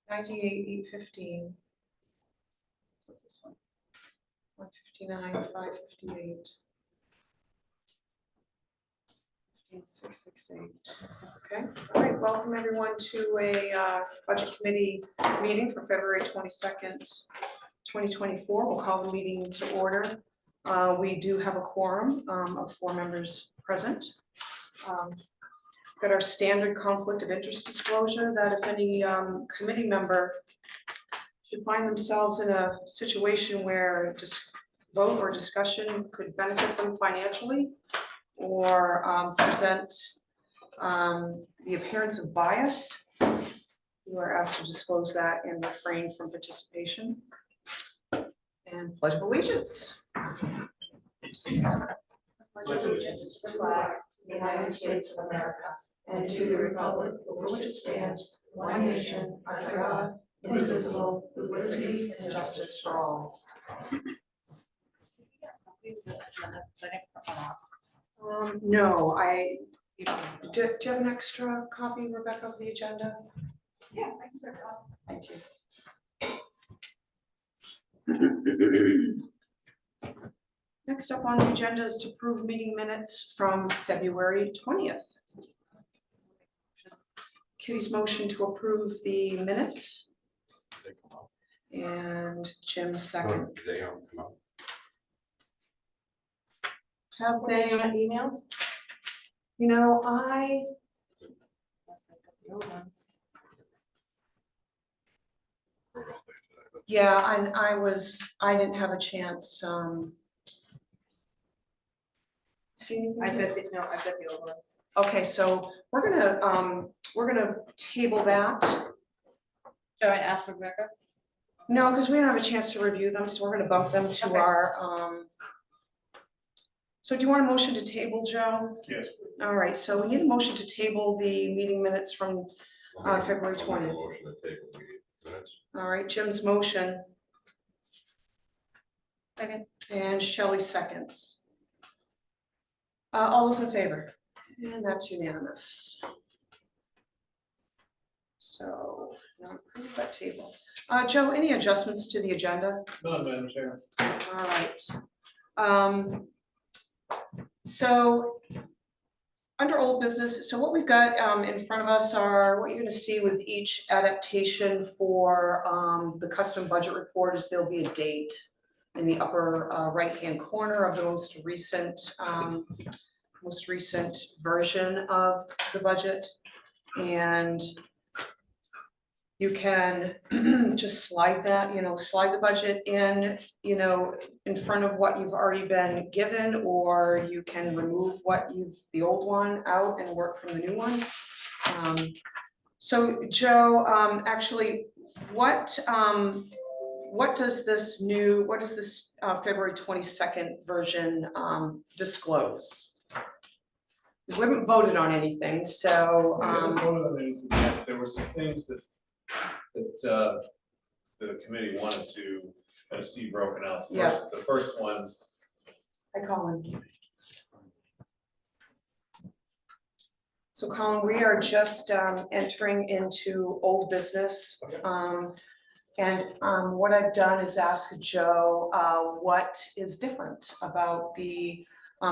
98,815. What's this one? 159,558. 15,668. Okay, all right, welcome everyone to a budget committee meeting for February 22nd, 2024. We'll call the meeting to order. We do have a quorum of 4 members present. Got our standard conflict of interest disclosure that if any committee member should find themselves in a situation where vote or discussion could benefit them financially or present the appearance of bias, you are asked to disclose that and refrain from participation. And pledge of allegiance. Pledge allegiance to the flag of the United States of America and to the republic for which it stands, one nation, under God, indivisible, with liberty and justice for all. No, do you have an extra copy, Rebecca, of the agenda? Yeah, I can start off. Thank you. Next up on the agenda is to approve meeting minutes from February 20th. Kitty's motion to approve the minutes. And Jim's second. They don't come up. Have they, emailed? you know, Yes, I got the old ones. yeah, and I didn't have a chance, see anything? I've got the old ones. Okay, so we're gonna table that. So I asked Rebecca. No, because we don't have a chance to review them, so we're gonna bump them to Okay. our, so do you want a motion to table, Joe? Yes. All right, so we need a motion to table the meeting minutes from, February 20th. Motion to table meeting minutes. all right, Jim's motion. Second. And Shelley seconds. All those in favor? And that's unanimous. So, now approve that table. Joe, any adjustments to the agenda? No, Madam Chair. All right. So under old business, so what we've got in front of us are what you're going to see with each adaptation for the custom budget report is there'll be a date in the upper right-hand corner of the most recent version of the budget. And you can just slide that, slide the budget in, in front of what you've already been given, or you can remove the old one out and work from the new one. So Joe, actually, what does this February 22nd version disclose? We haven't voted on anything, so. We haven't voted on anything yet. There were some things that the committee wanted to kind of see broken out. The first one. Hi, Colin. So Colin, we are just entering into old business. And what I've done is ask Joe what is different about the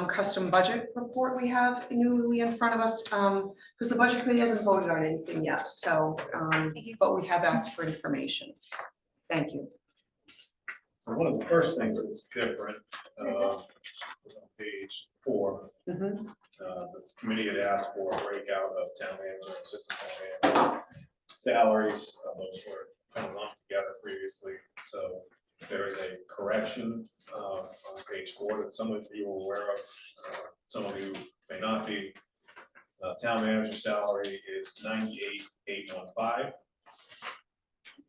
custom budget report we have newly in front of us, because the budget committee hasn't voted on anything yet, so but we have asked for information. Thank you. So one of the first things that's different on page 4, the committee had asked for a breakout of town manager and assistant town manager salaries. Those were kind of lumped together previously, so there is a correction on page 4 that some of you are aware of, some of you may not be. Town manager salary is 98,815.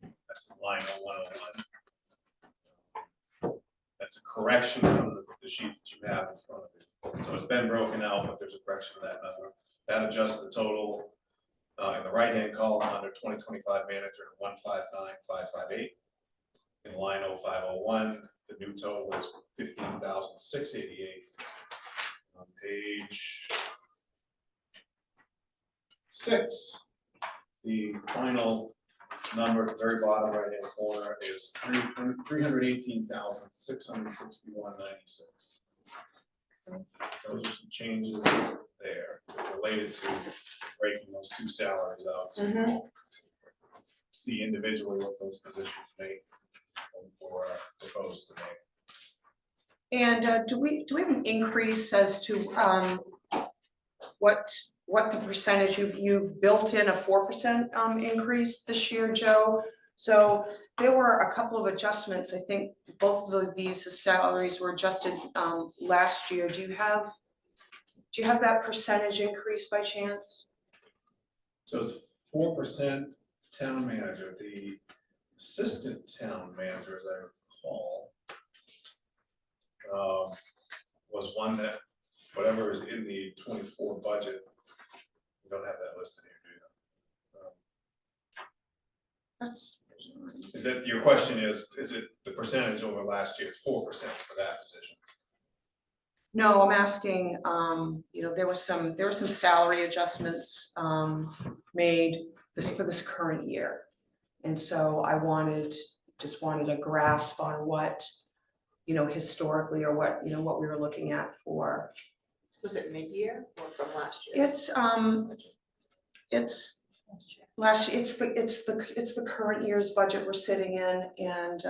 That's line 0101. That's a correction from the sheet that you have in front of you. So it's been broken out, but there's a correction of that number. That adjusts the total in the right-hand column under 2025 manager to 159,558. In line 0501, the new total is 15,688. On page 6, the final number at the very bottom right-hand corner is $318,661.96. Those are some changes there related to breaking those two salaries out. So you can see individually what those positions make or proposed to make. And do we have an increase as to what the percentage you've built in a 4% increase this year, Joe? So there were a couple of adjustments. I think both of these salaries were adjusted last year. Do you have that percentage increase by chance? So it's 4% town manager. The assistant town manager, as I recall, was one that whatever is in the 24 budget, we don't have that listed here, do you? That's. Is that your question is it the percentage over last year? It's 4% for that position. No, I'm asking, there were some salary adjustments made for this current year. And so I just wanted a grasp on what, historically, or what we were looking at for. Was it mid-year or from last year? It's last year, it's the current year's budget we're sitting in, and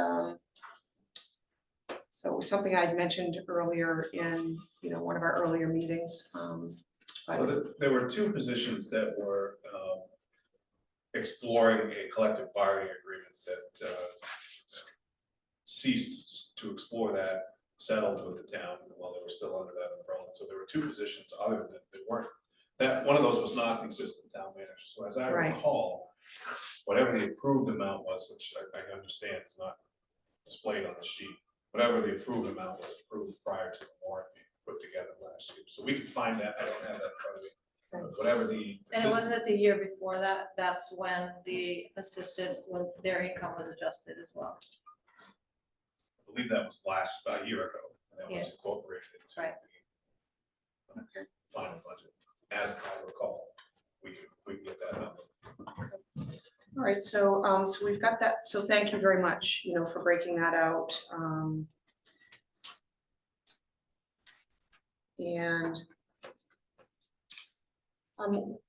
so it was something I'd mentioned earlier in, one of our earlier meetings. So there were two positions that were exploring a collective bargaining agreement that ceased to explore that, settled with the town while they were still under that umbrella. So there were two positions other than they weren't. That one of those was not the assistant town manager. So as I recall, whatever the approved amount was, which I understand is not displayed on the sheet, whatever the approved amount was approved prior to the warrant being put together last year. So we could find that. I don't have that in front of me. But whatever the And it wasn't the year before that, that's when the assistant, when their income was adjusted as well. I believe that was about a year ago, and that was incorporated into Right. the final budget. As I recall, we can get that number. All right, so we've got that. So thank you very much, for breaking that out. And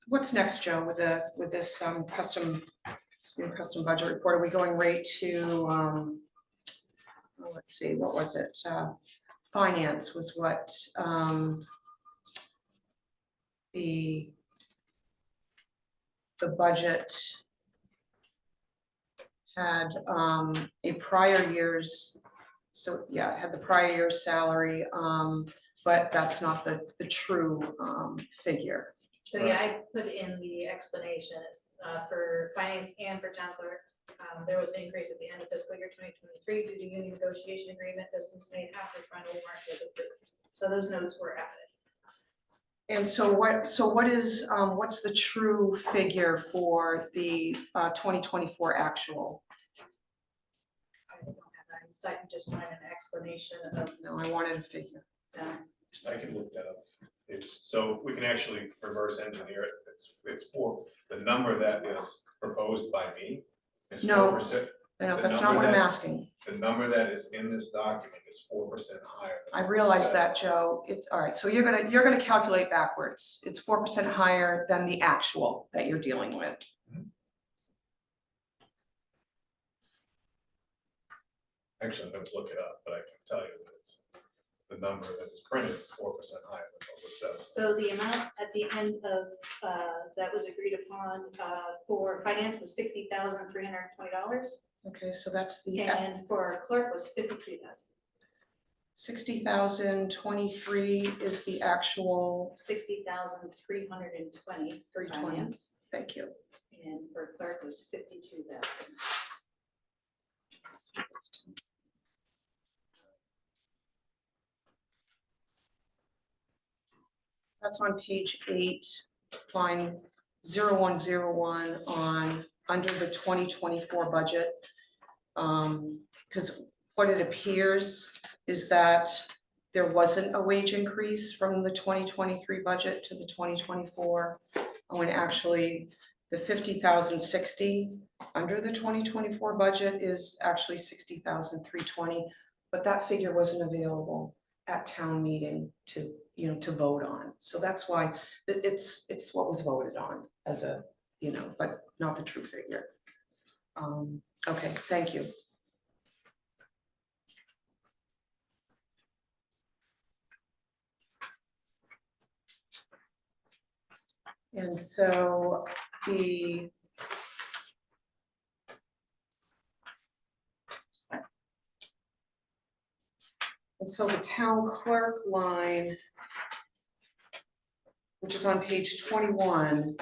what's next, Joe, with this new custom budget report? Are we going right to let's see, what was it? Finance was what the budget had a prior year's, so yeah, it had the prior year's salary, but that's not the true figure. So yeah, I put in the explanations for finance and for town clerk. There was an increase at the end of fiscal year 2023 due to union negotiation agreement. This was made after final warrant was approved. So those notes were added. And so what is what's the true figure for the 2024 actual? I don't have that. I just wanted an explanation of. No, I wanted a figure. I can look that up. So we can actually reverse engineer it. It's for the number that is proposed by me. Is No. 4%. No, The that's not number what I'm that- asking. The number that is in this document is 4% higher. I realize that, Joe. It's all right. So you're gonna calculate backwards. It's 4% higher than the actual that you're dealing with. Actually, I'm going to look it up, but I can tell you that it's the number that is printed is 4% higher than what was said. So the amount at the end of that was agreed upon for finance was $60,320. Okay, so that's the And for clerk was $52,000. 60,023 is the actual. 60,320 for 320. finance, Thank you. and for clerk was 52,000. That's on page 8, line 0101 on under the 2024 budget. Because what it appears is that there wasn't a wage increase from the 2023 budget to the 2024, when actually The 50,060 under the 2024 budget is actually 60,320, but that figure wasn't available at town meeting to, to vote on. So that's why it's what was voted on as a, but not the true figure. Okay, thank you. And so the town clerk line, which is on page 21,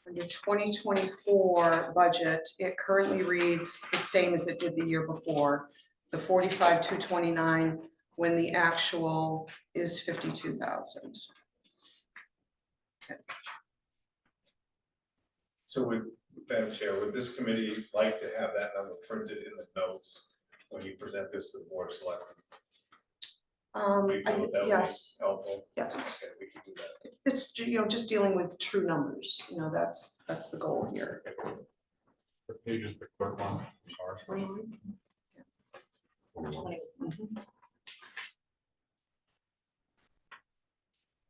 under 2024 budget, it currently reads the same as it did the year before, the 45,229, when the actual is 52,000. So would, Madam Chair, would this committee like to have that number printed in the notes when you present this to the board of selectmen? Do you feel that would be Yes, helpful? yes. Okay, we can do that. It's just dealing with true numbers, that's the goal here. What page is the clerk on? Sorry.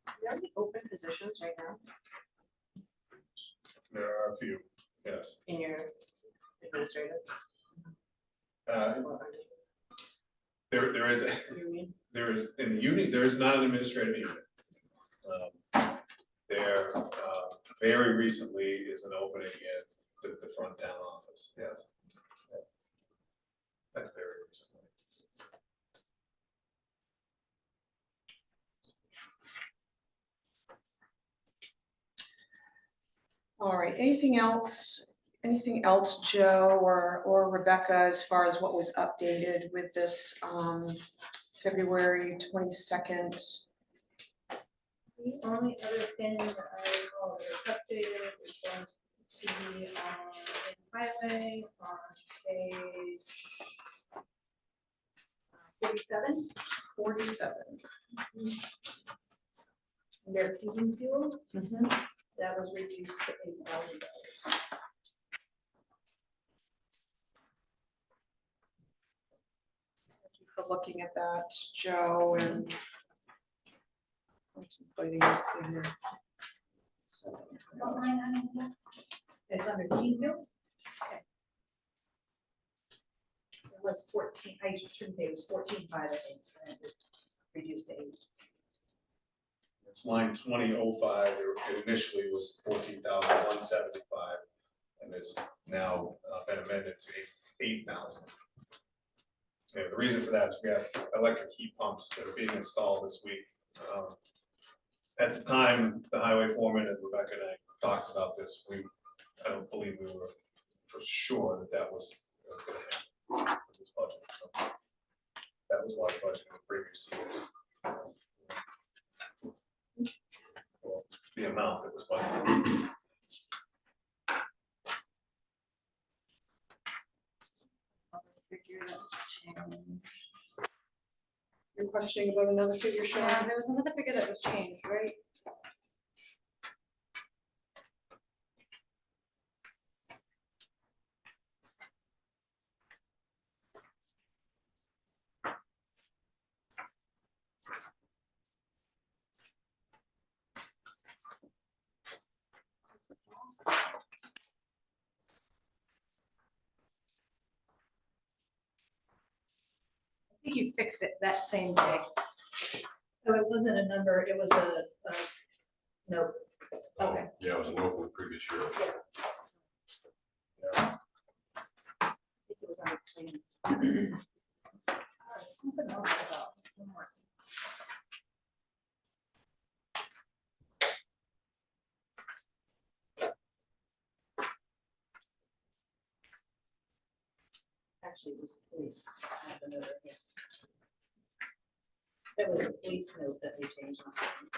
Are there any open positions right now There are a few, yes. in your administrative? There is, Union? there is, in the union, there is not an administrative unit. There, very recently is an opening in the front town office, yes. That's very recently. All right, anything else, Joe or Rebecca, as far as what was updated with this February 22nd? The only other thing that I recall that was updated is going to be in highway on page 47, 47. under diesel fuel, Mhm. that was reduced to $8,000. Thank you for looking at that, Joe, and contemplating it here. So, What line item is that? It's under diesel fuel? Okay. It was 14, I shouldn't say, it was 14.5, I think, and it was reduced to 8. It's line 2005, it initially was 14,175, and it's now been amended to 8,000. Yeah, the reason for that is we have electric heat pumps that are being installed this week. At the time, the highway foreman and Rebecca and I talked about this, I don't believe we were for sure that was going to happen with this budget. So that was why the budget in the previous year. Well, the amount that was budgeted. Figure that was changed. You're questioning about another figure, Sean? Yeah, there was another figure that was changed, right? I think you fixed it that same day. So it wasn't a number, it was a note. Okay. Yeah, it was a note from the previous year. I think it was under clean. Something else about homework. Actually, it was police. I have a note here. There was a police note that they changed. on something.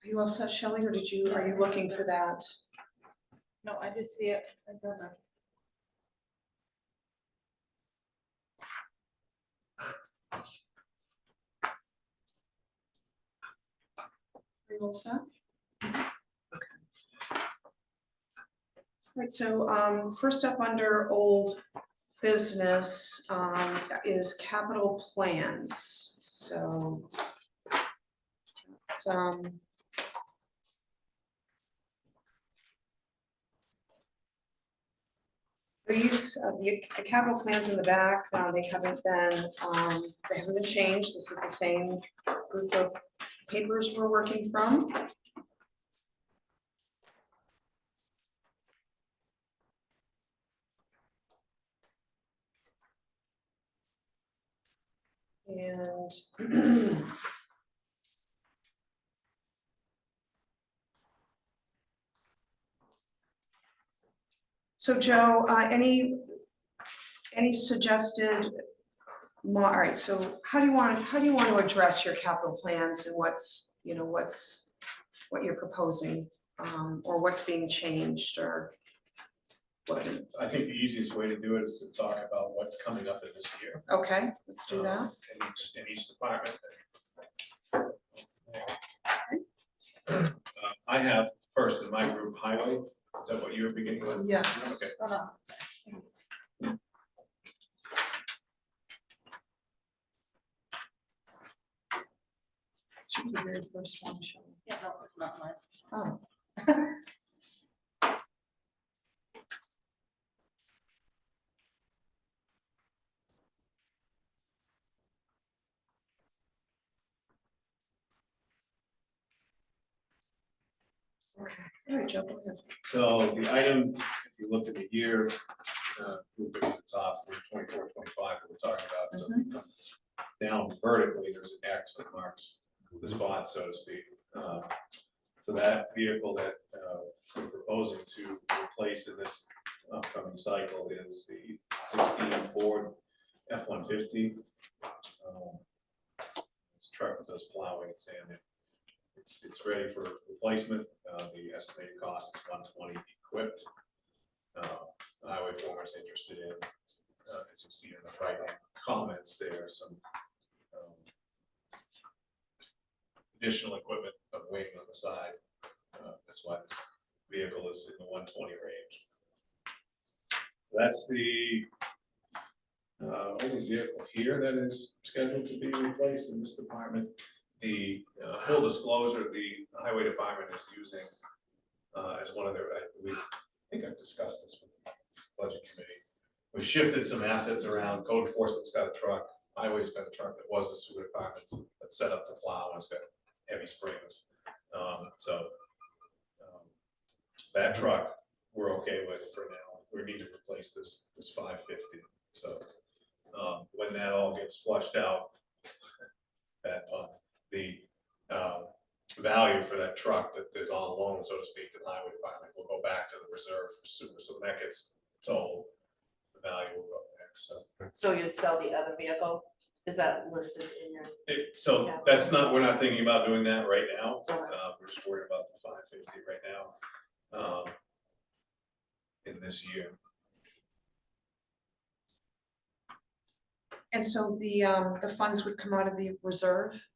you all set, Shelley, or are you looking for that? No, I did see it. I don't know. Are you all set? Okay. Right, so first up under old business is capital plans, so some the use of the capital plans in the back, they haven't been changed. This is the same group of papers we're working from. And so Joe, any suggested, all right, so how do you want to address your capital plans and what you're proposing, or what's being changed, or what can, I think the easiest way to do it is to talk about what's coming up in this year. okay, let's do that. In each department. I have first in my group highway, is that what you were beginning with? Yes. Okay. Hold on. Should be the very first one, Shelley. Yeah, no, it's not mine. Oh. Okay, all right, Joe, go ahead. So the item, if you look at the year, group at the top, we're 24, 25 that we're talking about, so down vertically, there's an X that marks the spot, so to speak. So that vehicle that we're proposing to replace in this upcoming cycle is the 16 Ford F-150. It's a truck that does plowing and sanding. It's ready for replacement. The estimated cost is $120 equipped. The highway foreman is interested in, as you see in the right hand comments, there are some additional equipment of wing on the side. That's why this vehicle is in the 120 range. That's the only vehicle here that is scheduled to be replaced in this department. The full disclosure, the highway department is using as one of their, I think I've discussed this with the budget committee. We've shifted some assets around. Code enforcement's got a truck, highway's got a truck that was the sewer department that's set up to plow, and it's got heavy springs. That truck we're okay with for now. We need to replace this 550. So when that all gets flushed out, that the value for that truck that is on loan, so to speak, to the highway department will go back to the reserve for sewer. So when that gets sold, the value will go there. So you'd sell the other vehicle? Is that listed in your? So that's not, we're not thinking about doing that right now. Okay. We're just worried about the 550 right now. In this year. And so the funds would come out of the reserve?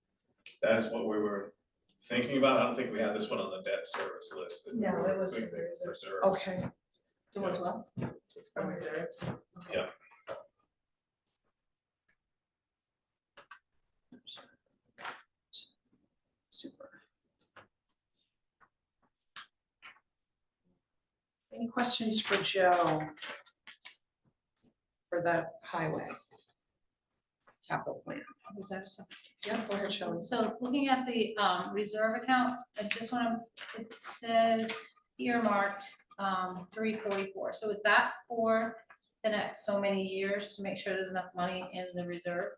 That is what we were thinking about. I don't think we had this one on the debt service list. No, it was We think reserves. reserves. Okay, Do as well? It's from reserves. Yeah. super. Any questions for Joe? For the highway capital plan? Is that so? Yeah, go ahead, Shelley. So looking at the reserve account, I just want to, it says earmarked 344. So is that for the next so many years to make sure there's enough money in the reserve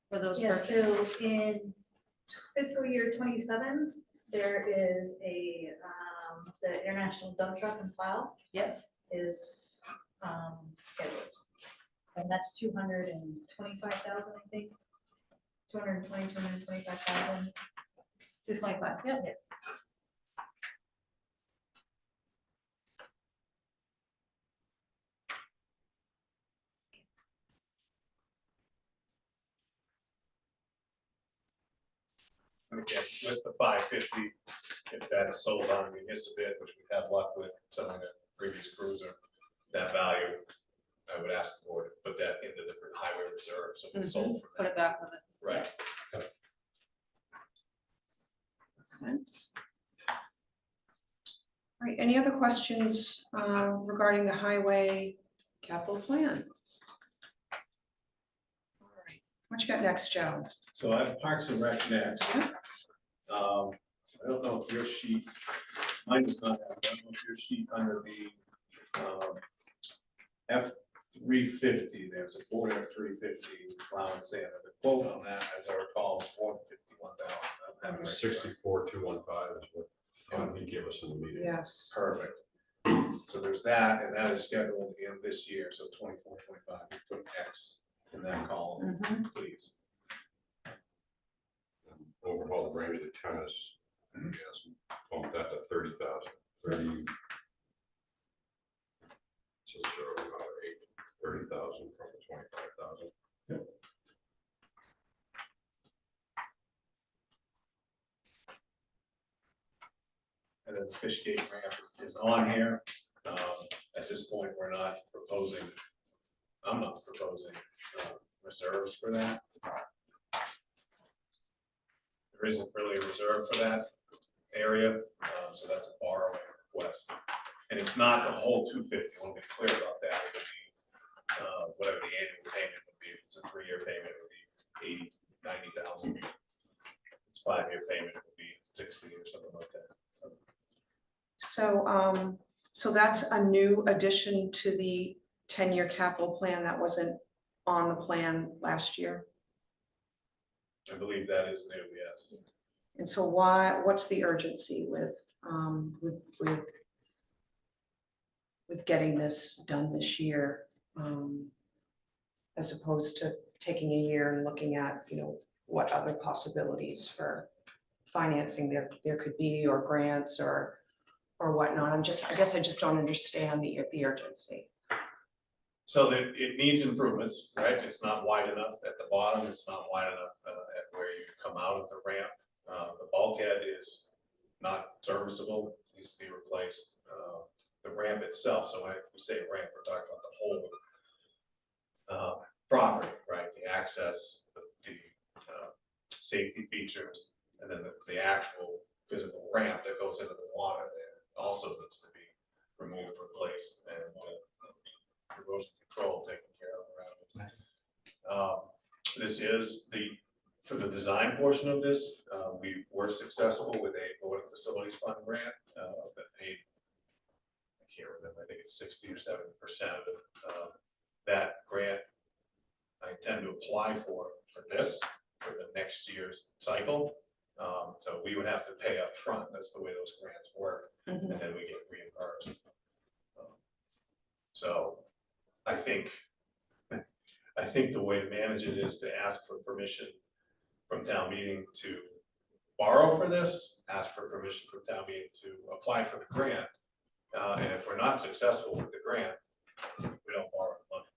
for those Yes, purposes? so in fiscal year 27, there is a, the international dump truck and plow. Yep. Is scheduled. And that's 225,000, I think. 225,000. 225, yep. again, with the 550, if that's sold on municipal, which we've had luck with selling a previous cruiser, that value, I would ask the board to put that into the highway reserve, so it's sold for Put that. it back with it. Right. Sense. All right, any other questions regarding the highway capital plan? All right, what you got next, Joe? So I have Parks and Rec next. Yeah. I don't know if your sheet, mine does not have, I don't know if your sheet under the F-350, there's a Ford F-350 allowance there. The quote on that, as I recall, was $451,000. 64,215 is what he gave us in the meeting. Yes. Perfect. So there's that, and that is scheduled in this year, so 24, 25, you put X in that column, Mhm. please. Overhaul the range of the tennis, yes, bump that to 30,000, 30. So 30,000 from the 25,000. And then the fish gate ramp is on here. At this point, we're not proposing, I'm not proposing reserves for that. There isn't really a reserve for that area, so that's a borrowing request. And it's not the whole 250, I want to be clear about that. It would be whatever the annual payment would be. If it's a 3-year payment, it would be 80, 90,000. If it's 5-year payment, it would be 60 or something like that. So that's a new addition to the 10-year capital plan that wasn't on the plan last year. I believe that is new, yes. And so what's the urgency with getting this done this year? As opposed to taking a year and looking at, what other possibilities for financing there could be, or grants or whatnot. I guess I just don't understand the urgency. So that it needs improvements, right? It's not wide enough at the bottom, it's not wide enough at where you come out of the ramp. The bulkhead is not serviceable, needs to be replaced. The ramp itself, so when we say ramp, we're talking about the whole property, right? The access, the safety features, and then the actual physical ramp that goes into the water there also needs to be removed, replaced, and erosion control taken care of around it. This is for the design portion of this, we were successful with a Boarding Facilities Fund grant that paid, I can't remember, I think it's 60 or 70% of it. That grant I intend to apply for this, for the next year's cycle. So we would have to pay up front. That's the way those grants work, Mhm. and then we get reimbursed. So I think the way to manage it is to ask for permission from town meeting to borrow for this, ask for permission from town meeting to apply for the grant. And if we're not successful with the grant, we don't borrow the money.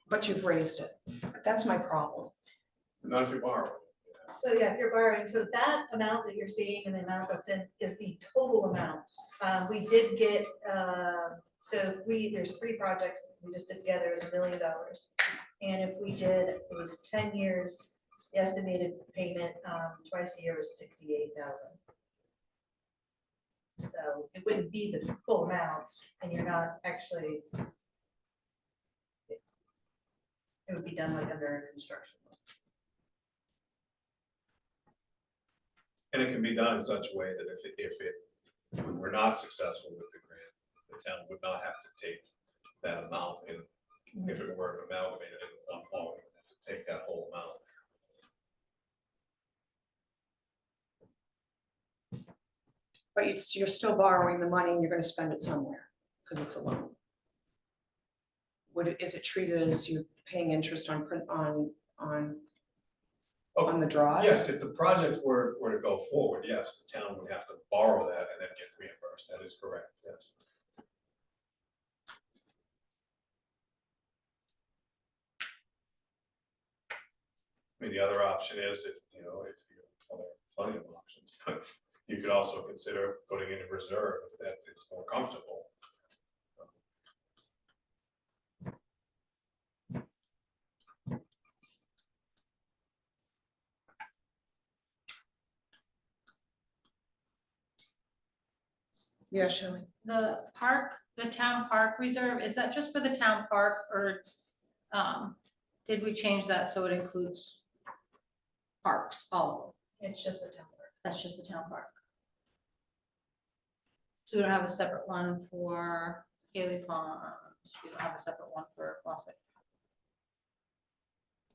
But you've raised it. That's my problem. Not if you borrow. So yeah, if you're borrowing, so that amount that you're seeing and the amount that's in is the total amount. We did get, there's 3 projects we just did together is $1 million. And if we did, it was 10 years, the estimated payment twice a year was 68,000. So it wouldn't be the full amount and you're not actually, it would be done like under construction. And it can be done in such a way that if we were not successful with the grant, the town would not have to take that amount, and if it were amalgamated in one point, we would have to take that whole amount. But you're still borrowing the money and you're gonna spend it somewhere, because it's a loan. Is it treated as you're paying interest on the draws? Yes, if the project were to go forward, yes, the town would have to borrow that and then get reimbursed. That is correct, yes. I mean, the other option is if you You could also consider putting in a reserve if that is more comfortable. Yeah, Shelley. The park, the town park reserve, is that just for the town park or, did we change that so it includes parks, all of them? It's just the town clerk. That's just the town park. So we don't have a separate one for Haley Pond, we don't have a separate one for Quasic.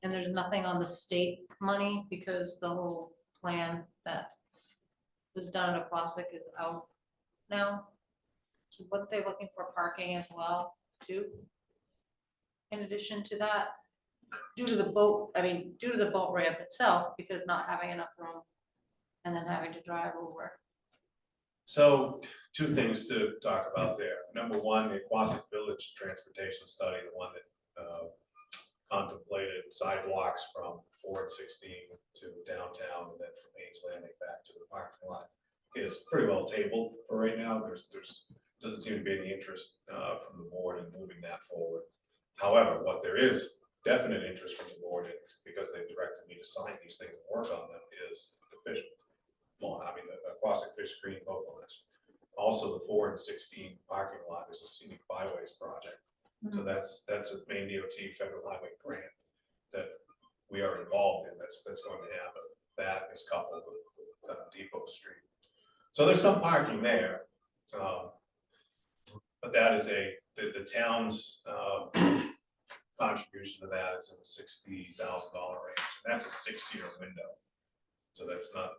And there's nothing on the state money because the whole plan that was done at Quasic is out now. What they're looking for parking as well, too. In addition to that, due to the boat ramp itself, because not having enough room and then having to drive over. So, two things to talk about there. Number one, the Quasic Village Transportation Study, the one that contemplated sidewalks from Ford 16 to downtown and then from Haynes Landing back to the parking lot, is pretty well tabled for right now. There's doesn't seem to be any interest from the board in moving that forward. However, what there is definite interest from the board in, because they've directed me to sign these things and work on them, is the fish lawn, the Quasic Fish Screen boat launch. Also, the Ford 16 parking lot is a scenic byways project. So that's a Maine DOT federal highway grant that we are involved in, that's going to happen. That is coupled with Depot Street. So there's some parking there. But that is the town's contribution to that is in the $60,000 range. And that's a 6-year window. So that's not,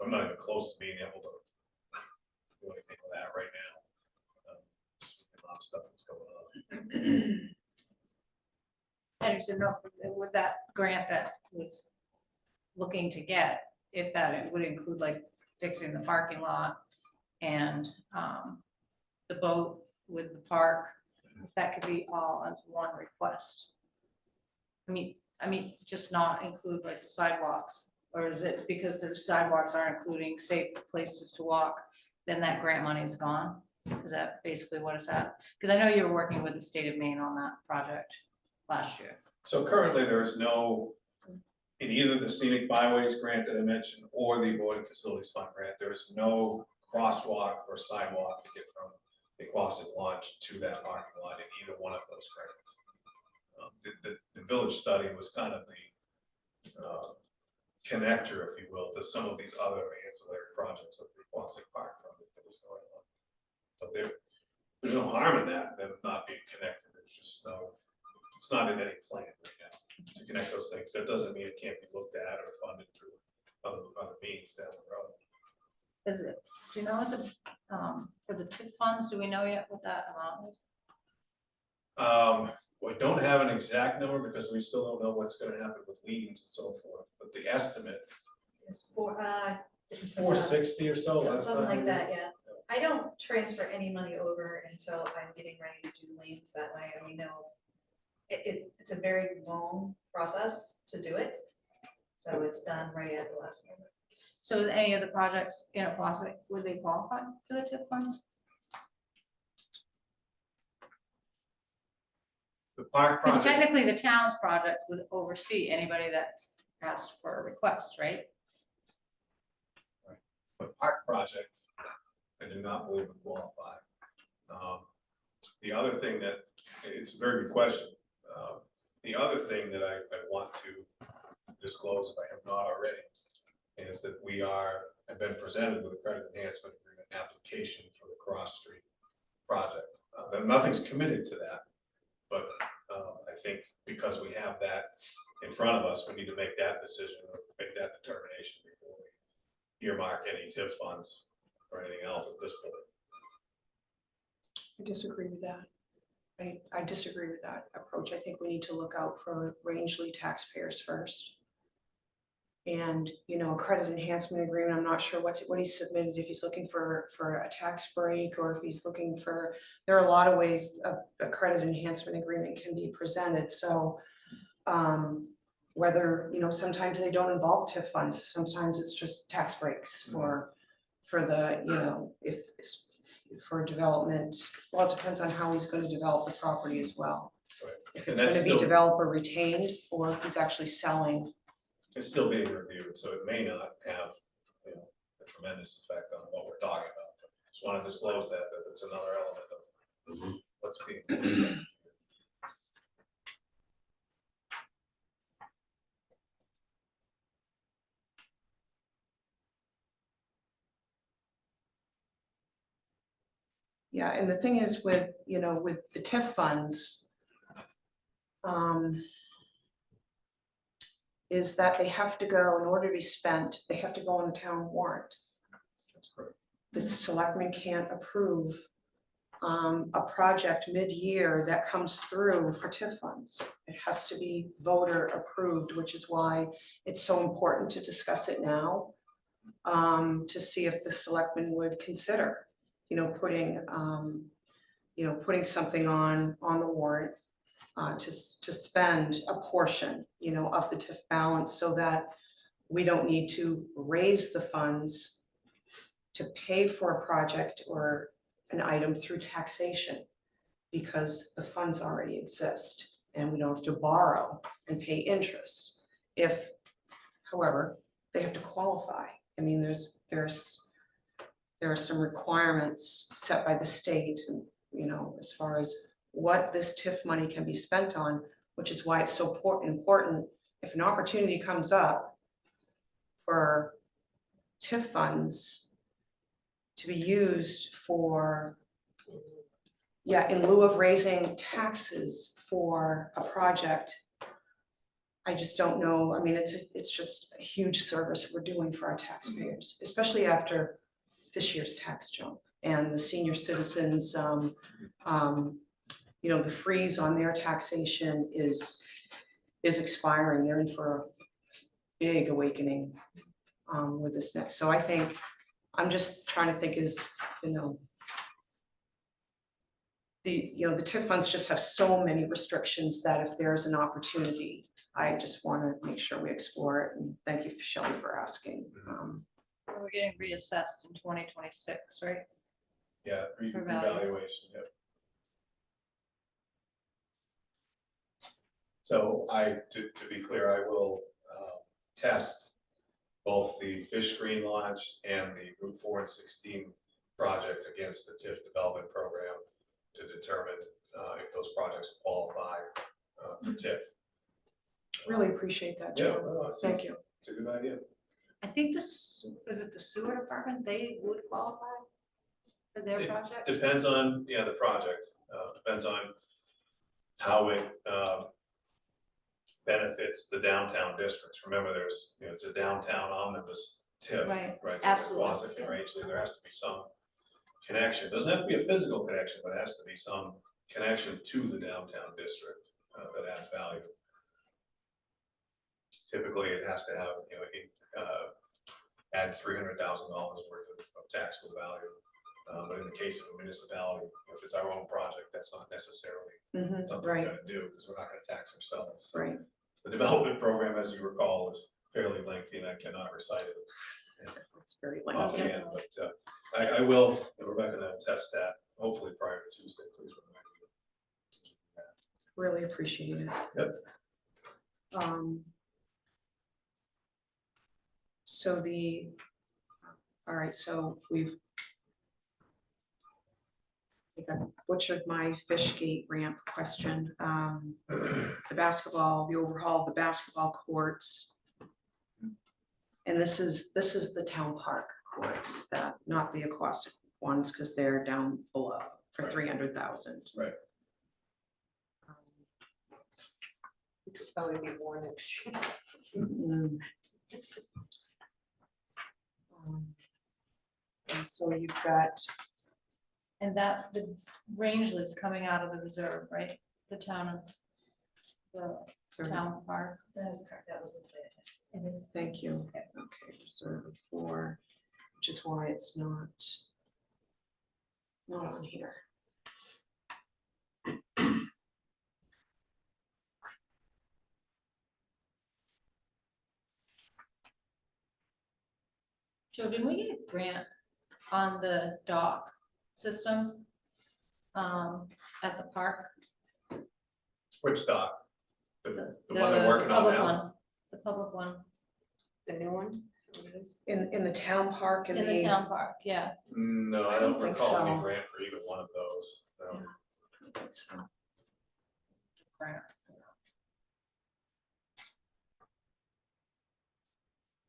I'm not even close to being able to do anything with that right now. Just a lot of stuff that's going on. I just didn't know if with that grant that was looking to get, if that it would include like fixing the parking lot and the boat with the park, if that could be all as one request. I mean, just not include like the sidewalks, or is it because the sidewalks aren't including safe places to walk, then that grant money is gone? Is that basically what it's at? Because I know you were working with the state of Maine on that project last year. So currently, there is no, in either the scenic byways grant that I mentioned or the avoiding facilities fund grant, there is no crosswalk or sidewalk to get from the Quasic launch to that parking lot in either one of those grants. The village study was kind of the connector, if you will, to some of these other ancillary projects of the Quasic Park project that was going on. So there's no harm in that, them not being connected. There's just no, it's not in any plan right now to connect those things. That doesn't mean it can't be looked at or funded through other means down the road. Is it, do you know what the, for the TIF funds, do we know yet what that amount is? We don't have an exact number because we still don't know what's gonna happen with liens and so forth, but the estimate It's for, is 460 or so. last something time like we- that, yeah. I don't transfer any money over until I'm getting ready to do liens that way, and we know it's a very long process to do it. So it's done right at the last moment. So any of the projects in a Quasic, would they qualify for the TIF funds? The park Because project, technically the town's project would oversee anybody that's asked for a request, right? the park project, I do not believe would qualify. The other thing that, it's a very good question. The other thing that I want to disclose, if I have not already, is that we have been presented with a credit enhancement agreement application for the Cross Street project. Nothing's committed to that, but I think because we have that in front of us, we need to make that decision or make that determination before we earmark any TIF funds or anything else at this point. I disagree with that. I disagree with that approach. I think we need to look out for Rangeley taxpayers first. And, a credit enhancement agreement, I'm not sure what he submitted, if he's looking for a tax break or if he's looking for, there are a lot of ways a credit enhancement agreement can be presented, so, whether, you know, sometimes they don't involve TIF funds, sometimes it's just tax breaks for the, you know, if it's for development. Well, it depends on how he's gonna develop the property as well. Right. If And it's that's gonna be still- developer retained, or if he's actually selling. It's still being reviewed, so it may not have, you know, a tremendous effect on what we're talking about. Just want to disclose that it's another element of what's being looked at. Yeah, and the thing is with, you know, with the TIF funds, is that they have to go, in order to be spent, they have to go on the town warrant. That's correct. The selectmen can't approve a project mid-year that comes through for TIF funds. It has to be voter approved, which is why it's so important to discuss it now. To see if the selectmen would consider, you know, putting something on the warrant. To spend a portion, you know, of the TIF balance so that we don't need to raise the funds to pay for a project or an item through taxation, because the funds already exist and we don't have to borrow and pay interest. If, however, they have to qualify. I mean, there are some requirements set by the state, and, you know, as far as what this TIF money can be spent on, which is why it's so important, if an opportunity comes up for TIF funds to be used for, in lieu of raising taxes for a project, I just don't know. I mean, it's just a huge service we're doing for our taxpayers, especially after this year's tax jump and the senior citizens, you know, the freeze on their taxation is expiring. They're in for a big awakening with this next. So I think, I'm just trying to think is, you know, the TIF funds just have so many restrictions that if there's an opportunity, I just want to make sure we explore it. And thank you, Shelley, for asking. We're getting reassessed in 2026, right? Yeah, For value. revaluation, yep. So to be clear, I will test both the Fish Screen Launch and the Route 4 and 16 project against the TIF development program to determine if those projects qualify for TIF. Really appreciate that, Yeah, Joe. no, Thank you. it's a good idea. I think is it the sewer department, they would qualify for their It project? Depends on, the project, depends on how it benefits the downtown districts. Remember, there's, it's a downtown omnibus TIF, Right, right? So absolutely. it's a Quasican, right? So there has to be some connection. Doesn't have to be a physical connection, but it has to be some connection to the downtown district that adds value. Typically, it has to have, add $300,000 worth of taxable value. But in the case of a municipality, if it's our own project, that's not necessarily something we're Right, gonna do, because we're not gonna tax ourselves. right. The development program, as you recall, is fairly lengthy, and I cannot recite it It's very lengthy. offhand, but I will, Rebecca and I will test that, hopefully prior to Tuesday, please. Rebecca. Really appreciate it. Yep. So all right, so I think I butchered my fish gate ramp question. The basketball, the overhaul of the basketball courts. And this is the town park courts, that, not the aquatic ones, because they're down below for Right. 300,000. Right. Which would probably be more next year. Mm. And so you've got, And that, the Rangeley's coming out of the reserve, right? The town of, the town park. That is correct, that was the plan. thank you. Okay, reserve 4, which is why it's not on here. Joe, did we get a grant on the dock system? At the park? Which dock? The The one they're working on public now? one, the public one, The new one? In the town park in and the town park, yeah. No, I I don't don't think recall any so. grant for either one of those. No. Grant.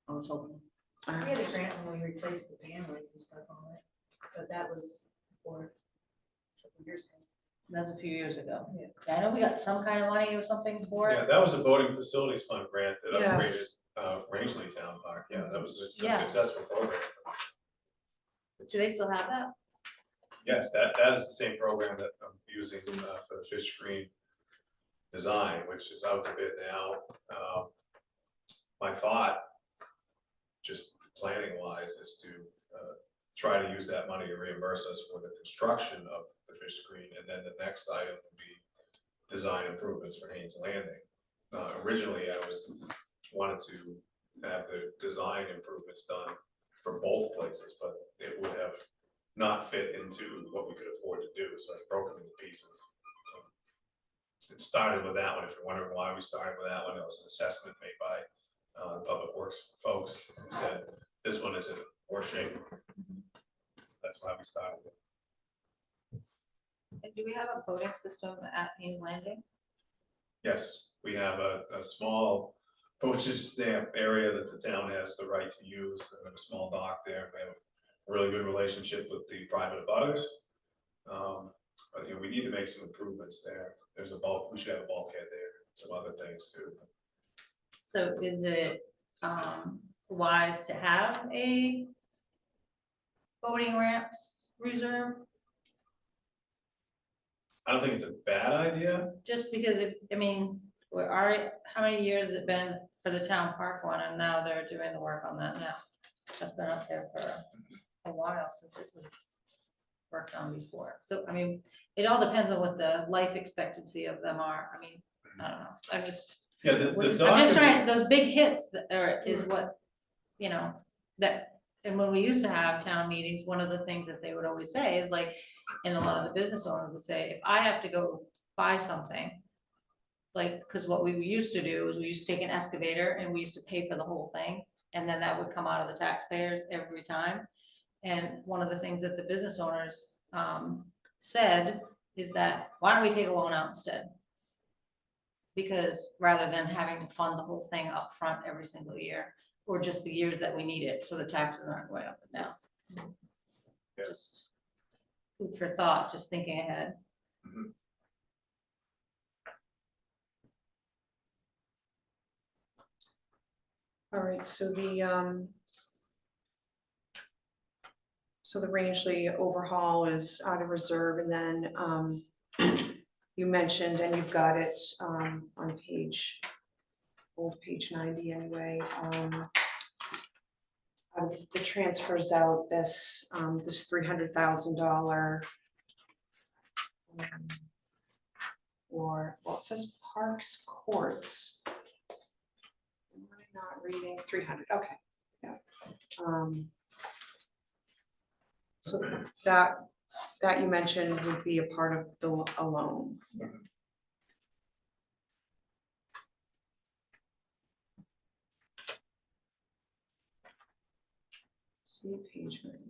I was hoping. We had a grant when we replaced the paneling and stuff on it, but that was for a couple years ago. That was a few years ago. Yeah. I know we got some kind of money or something for Yeah, it. that was a voting facilities fund grant that upgraded Yes. Rangeley Town Park. Yeah, that was a Yeah. successful program. Do they still have that? Yes, that is the same program that I'm using for the fish screen design, which is out to bid now. My thought, just planning wise, is to try to use that money to reimburse us for the construction of the fish screen, and then the next item would be design improvements for Haynes Landing. Originally, I wanted to have the design improvements done for both places, but it would have not fit into what we could afford to do, so I broke them into pieces. It started with that one. If you're wondering why we started with that one, it was an assessment made by the Public Works folks, who said this one is in worse shape. That's why we started it. And do we have a voting system at Haynes Landing? Yes, we have a small postage stamp area that the town has the right to use, and we have a small dock there. We have a really good relationship with the private abutters. But you know, we need to make some improvements there. There's a bulk, we should have a bulkhead there, some other things too. So is it wise to have a voting ramps reserve? I don't think it's a bad idea. Just because I mean, how many years has it been for the town park one, and now they're doing the work on that now? That's been up there for a while since it was worked on before. So, I mean, it all depends on what the life expectancy of them are. I mean, I don't know. Yeah, the I'm just dock, trying, those big hits that are, is what, you know, that, and when we used to have town meetings, one of the things that they would always say is like, and a lot of the business owners would say, if I have to go buy something, like, cause what we used to do is we used to take an excavator and we used to pay for the whole thing, and then that would come out of the taxpayers every time. And one of the things that the business owners said is that, why don't we take a loan out instead? Because rather than having to fund the whole thing up front every single year, or just the years that we need it, so the taxes aren't going up and down. Yeah. Just food for thought, just thinking ahead. Mhm. All right, so the Rangeley overhaul is out of reserve, and then you mentioned, and you've got it on page 90 anyway, the transfers out this $300,000 or, well, it says Parks Courts. Am I not reading 300? Okay, yeah. So that you mentioned would be a part of a loan. See page 90.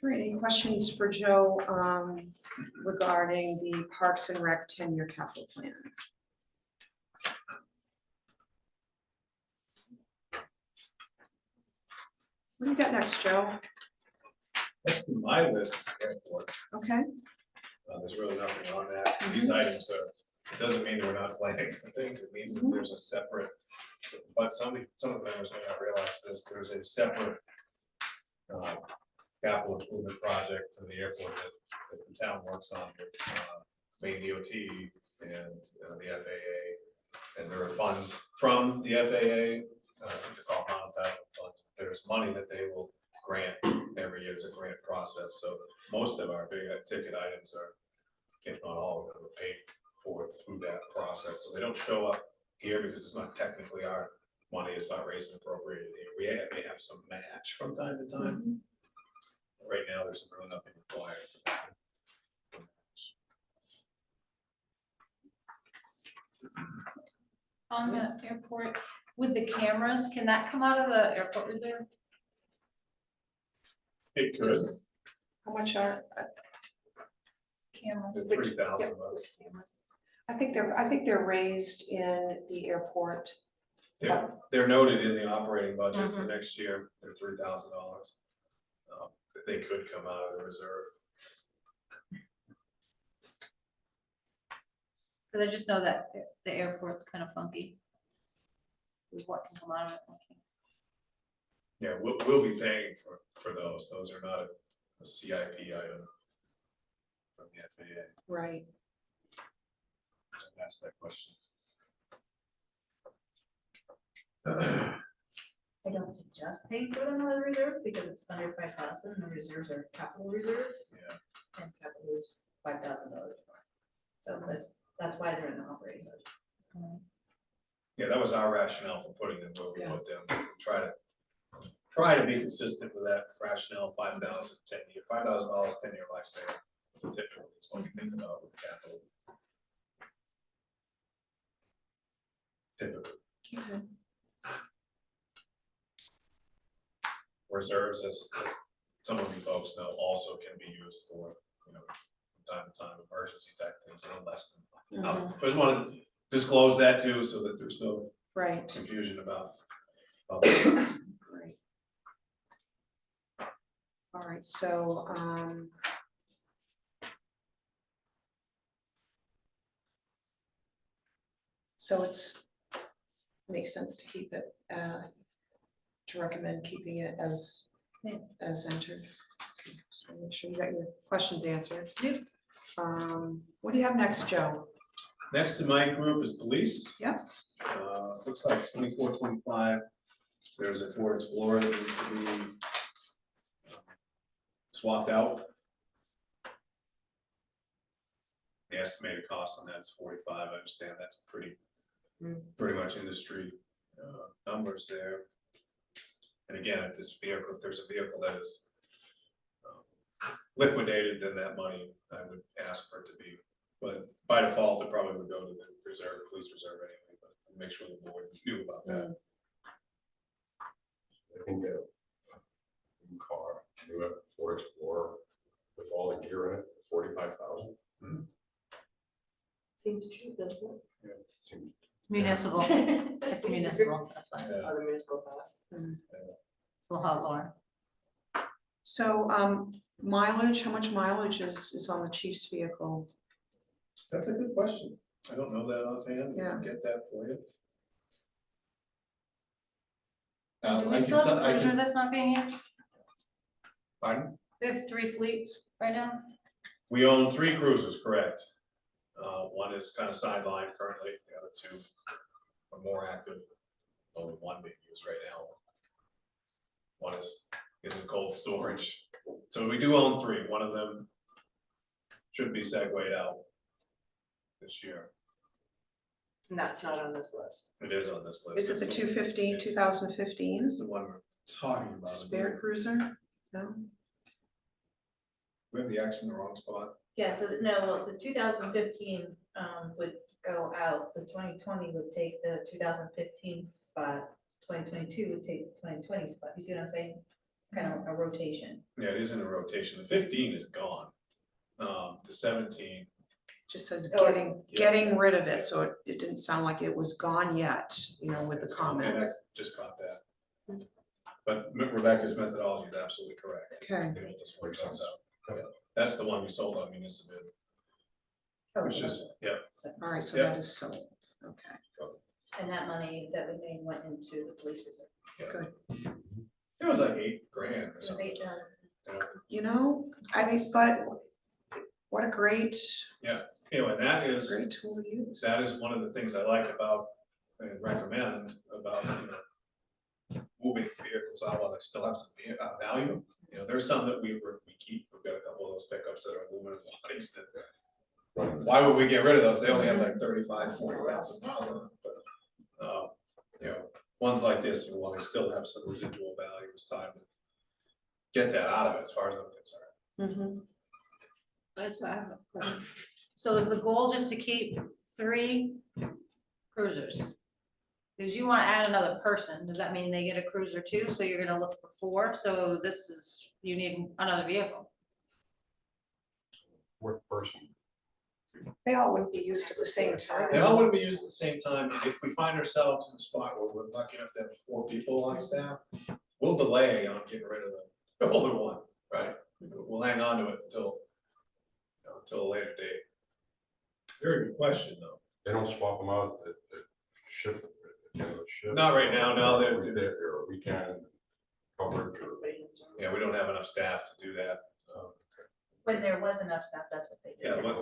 All right, any questions for Joe regarding the Parks and Rec 10-year capital plan? What do you got next, Joe? Next on my list is airport. Okay, There's really nothing on that. These items are, it doesn't mean that we're not planning for things. It means that there's a separate, but some of the members may not realize this, there's a separate capital improvement project for the airport that the town works on with Maine DOT and the FAA. And there are funds from the FAA, I think they're called non-entitlement funds. There's money that they will grant, every year there's a grant process, so most of our big ticket items are, if not all of them, are paid for through that process, so they don't show up here because it's not technically our money, it's not raised and appropriated here. We may have some match from time to time. Right now, there's really nothing required for that. On the airport, with the cameras, can that come out of the airport reserve? It could, Does How much are, Camera. $3,000. I think they're raised in the airport. They're noted in the operating budget for next year, they're $3,000. They could come out of the reserve. Cause I just know that the airport's kind of funky. With what can come out of it. Yeah, we'll be paying for those. Those are not a CIP item from the FAA. Right. Don't ask that question. I don't suggest paying for them out of the reserve because it's under 5,000, the reserves are capital reserves. Yeah. And capital is $5,000. So that's why they're in the operating budget. Yeah, that was our rationale for putting them where we Yeah. put them. Try to be consistent with that rationale, $5,000, 10-year, $5,000, 10-year lifespan. Typically is what we think about with capital. Typically. Okay. Reserves, as some of you folks know, also can be used for, from time to time, emergency type things, a little less than. I just want to disclose that too, so that there's no Right. confusion about. Right. All right, so, makes sense to keep it, to recommend keeping it as entered. Okay, so make sure you got your questions answered. Yep. What do you have next, Joe? Next in my group is police. Yep. Looks like 24, 25. There's a Ford Explorer that needs to be swapped out. The estimated cost on that is 45. I understand that's pretty much industry numbers there. And again, if there's a vehicle that is liquidated, then that money I would ask for it to be. But by default, it probably would go to the reserve, police reserve anyway, but make sure the board knew about that. I can get a new car, new Ford Explorer with all the gear in it, 45,000. Seems cheap, doesn't it? Yeah, seems Municipal, It's it's municipal, that's fine. Yeah. Other municipal costs. We'll have Lauren. So, mileage, how much mileage is on the chief's vehicle? That's a good question. I don't know that offhand. Yeah. I'll get that for you. Do we I still have a can- cruiser that's not being used? Pardon? We have 3 fleets right now. We own 3 cruisers, correct. One is kind of sidelined currently, the other 2 are more active. Only one being used right now. One is in cold storage. So we do own 3. One of them should be segued out this year. And that's not on this list. It is on this list. Is it the It's 215, 2015 It's the one we're talking about. spare cruiser? No? We have the X in the wrong spot. Yeah, so no, the 2015 would go out, the 2020 would take the 2015 spot, 2022 would take the 2020 spot, you see what I'm saying? Kind of a rotation. Yeah, it is in a rotation. The 15 is gone. The 17, Just says Oh, getting rid of it, so it didn't sound like it was gone yet, with the and I comments. just got that. But Rebecca's methodology is absolutely correct. Okay, They don't just work those out. That's the one we sold on municipal, which is, yeah, all right, so Yeah. that is sold, okay. And that money that we made went into the police reserve. it was like $8,000 or It was something. 8,000. I mean, but what a great And that is. great tool to use. That is one of the things I like about and recommend about, moving vehicles vehicles are while they still have some value. You know, there's some that we keep, we've got a couple of those pickups that are aluminum bodies that, Running. why would we get rid of those? They only have like 35, 40,000 miles on them, but, you know, ones like this, while they still have some residual value, it's time to get that out of it, as far as I'm concerned. Right, so I have a question. So is the goal just to keep 3 cruisers? Because you want to add another person, does that mean they get a cruiser too? So you're gonna look for 4, so this is, you need another vehicle. Fourth person. They all wouldn't be used at the same time. They all wouldn't be used at the same time. If we find ourselves in a spot where we're lucky enough to have 4 people on staff, we'll delay on getting rid of the older one, right? We'll hang on to it until, you know, until a later date. Very good question, though. They don't swap them out at shift, at the end of the shift? Not right now, no, they're- Or weekend coverage or. Yeah, we don't have enough staff to do that. When there was enough stuff, that's what they did. Yeah, yes.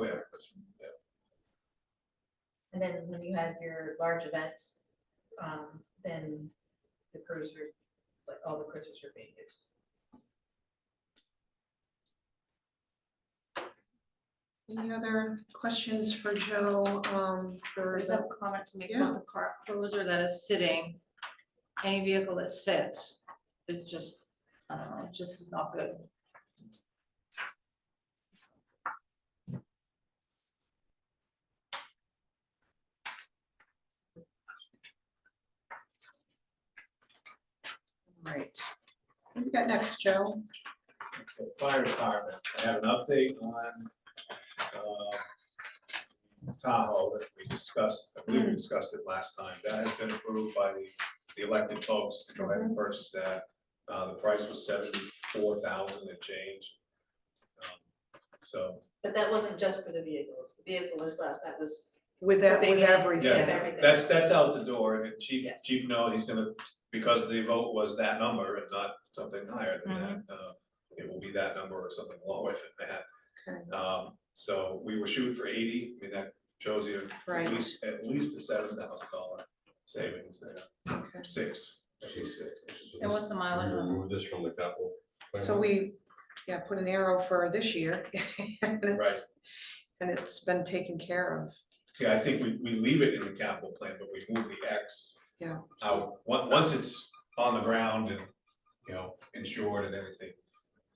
yeah. And then when you had your large events, then the cruisers, like all the cruisers are being used. Any other questions for Joe, for There's a comment to make Yeah. about the car cruiser that is sitting, any vehicle that sits, it's just, I don't know, it just is not good. right? What we got next, Joe? Okay, Fire department, I have an update on Tahoe that we discussed, I believe we discussed it last time. That has been approved by the elected folks to go ahead and purchase that. The price was 74,000 and change. So, But that wasn't just for the vehicle. The vehicle was less, that was. With that, with Maybe- everything. Yeah. yeah, everything. that's out the door, and Yes. Chief knows he's gonna, because the vote was that number and not something higher than that. It will be that number or something lower than that. Okay. So we were shooting for 80, I mean, that shows you it's Right. at least a $7,000 savings there, Okay. at least six. I should And what's the mileage We on it? remove this from the capital. plan? So we, yeah, put an arrow for this year. And it's, Right. and it's been taken care of. Yeah, I think we leave it in the capital plan, but we move the X. Yeah. Out, once it's on the ground and, you know, insured and everything,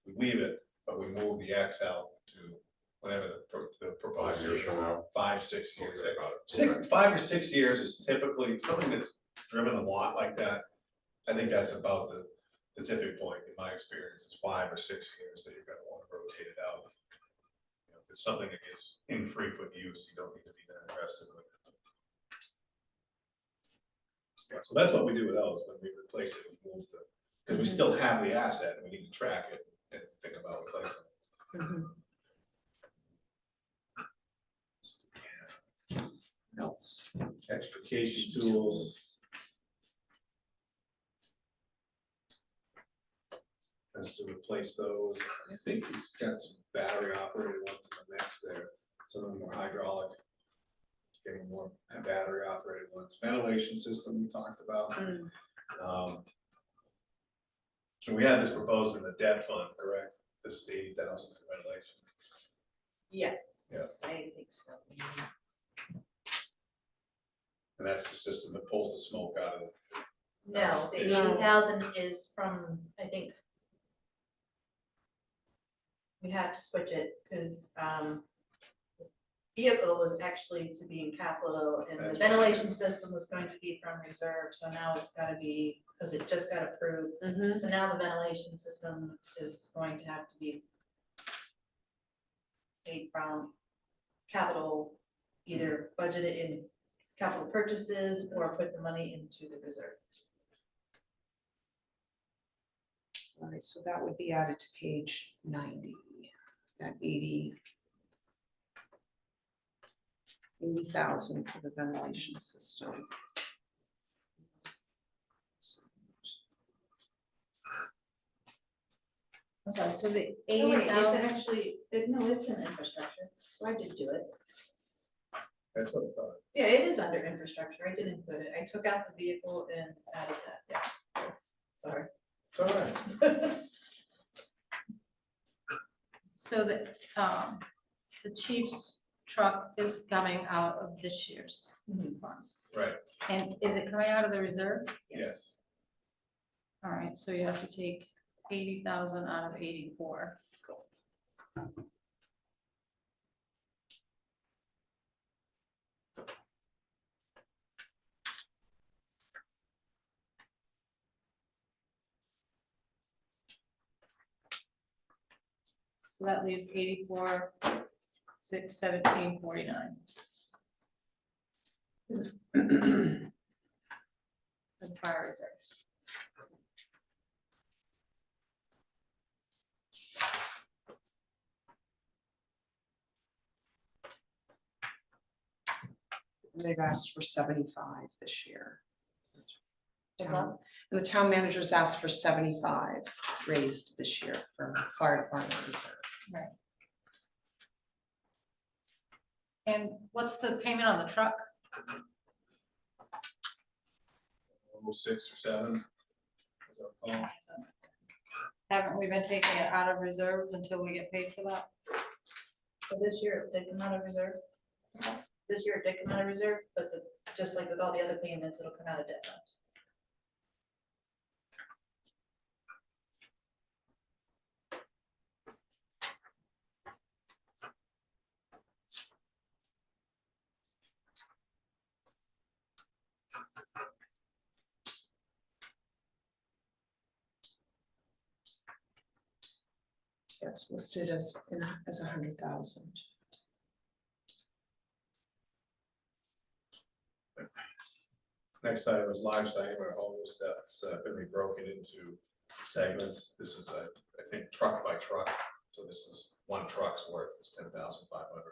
we leave it, but we move the X out to whatever the 5 proposed years from now. 5, 6 years. Okay, got it. 5 or 6 years is typically something that's driven a lot like that. I think that's about the tipping point in my experience is 5 or 6 years that you're gonna wanna rotate it out. You know, if it's something that gets infrequent use, you don't need to be that aggressive with it. Yeah, so that's what we do with those, when we replace it, we move the, because we still have the asset, and we need to track it and think about replacing it. Mhm. What else? Extrication tools. As to replace those, I think he's got some battery operated ones in the mix there, some of them are hydraulic. Getting more battery operated ones, ventilation system we talked about. Mm. So we had this proposed in the debt fund, correct? This is 80,000 for ventilation. Yes, I think so. And that's the system that pulls the smoke out of it. No, the No. 80,000 is from, I think. We have to switch it, because, vehicle was actually to be in capital, and the That's ventilation system was going to be from reserve, so now it's gotta be, because it just got approved. Mhm. So now the ventilation system is going to have to be paid from capital, either budgeted in capital purchases or put the money into the reserve. All right, so that would be added to page 90, at 80,000 for the ventilation system. I'm sorry, so the Oh, wait, 80,000, it's actually, no, it's in infrastructure, so I did do it. That's what I thought. Yeah, it is under infrastructure, I did include it, I took out the vehicle and added that, yeah. Sorry. It's all right. So the chief's truck is coming out of this year's funds. Right, And is it coming out of the reserve? yes. All right, so you have to take 80,000 out of 84. So that leaves 84, 617, 49. And fire reserve. They've asked for 75 this year. What's Town- And the town managers asked for 75 raised this year for fire department reserve. And what's the payment on the truck? Almost 6 or 7. Is that all? Haven't we been taking it out of reserves until we get paid for that? So this year it did come out of reserve. This year it did come out of reserve, but just like with all the other payments, it'll come out of debt fund. It's listed as 100,000. Next item is large diameter hose that's going to be broken into segments. This is I think truck by truck. So this is one truck's worth is 10,500.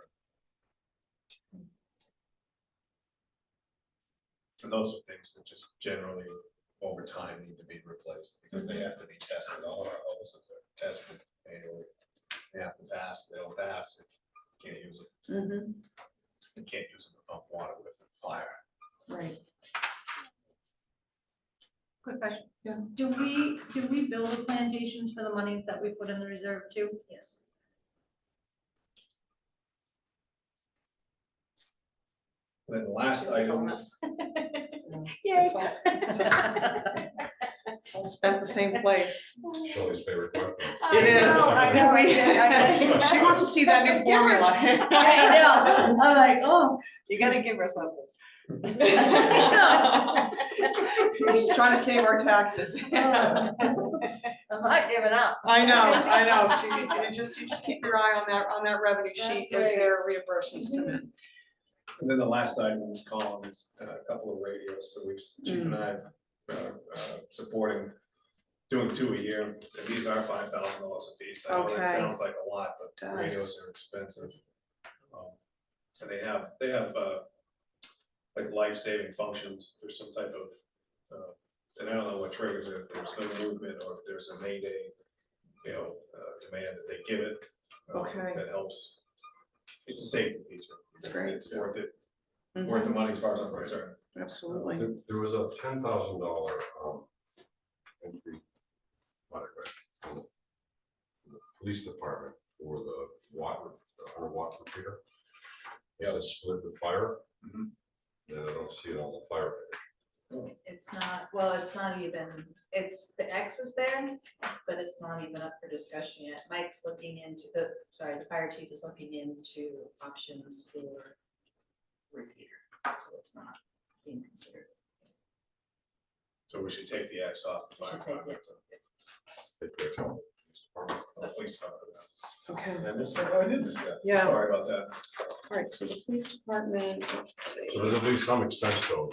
And those are things that just generally over time need to be replaced because they have to be tested. All our hoses are tested annually. They have to pass. If they don't pass, you can't use it. You can't use them to pump water with and fire. Right. Quick question. Yeah. Do we build the plantations for the monies that we put in the reserve too? Yes. And then the last item, Yay. It's all spent the same place. Shelley's favorite question. It is. I know, I did, I did. She wants to see that new formula. I know, I'm like, oh, You gotta give her something. She's trying to save our taxes. I'm not giving up. I know. You just keep your eye on that revenue sheet as their reimbursements come in. and then the last item in this column is a couple of radios. So Chief and I supporting doing 2 a year. And these are $5,000 a piece. I know Okay. that sounds like a lot, but Does. radios are expensive. And they have like life-saving functions. There's some type of and I don't know what triggers it, if there's no movement or if there's a mayday, command that they give it. Okay. That helps. It's a safety feature. That's great. It's worth it, worth the money as far as I'm concerned. Absolutely. There was a $10,000 entry, from the police department for the underwater repeater. It's a split with fire. Mhm. And I don't see it on the fire page. It's not, well, it's not even, the X is there, but it's not even up for discussion yet. Mike's looking into the fire chief is looking into options for repeater, so it's not being considered. So we should take the X off the We fire should take department. It picks up the police department. The police department. Okay. And I missed that. Oh, I did miss that. Yeah. Sorry about that. All right, so the police department, let's see. So there's at least some expense though.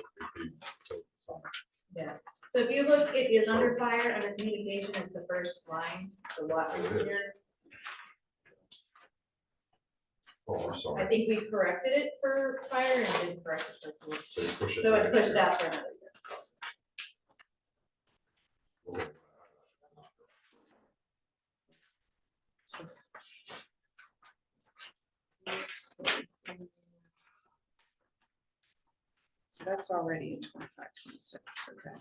Yeah, so if you look, it is under fire, under communication is the first line, the water It is. repeater. Oh, I'm I sorry. think we corrected it for fire and didn't correct it for police. So you push it So it's back pushed here. out for another year. Okay. So- So that's already in 25, 26, okay.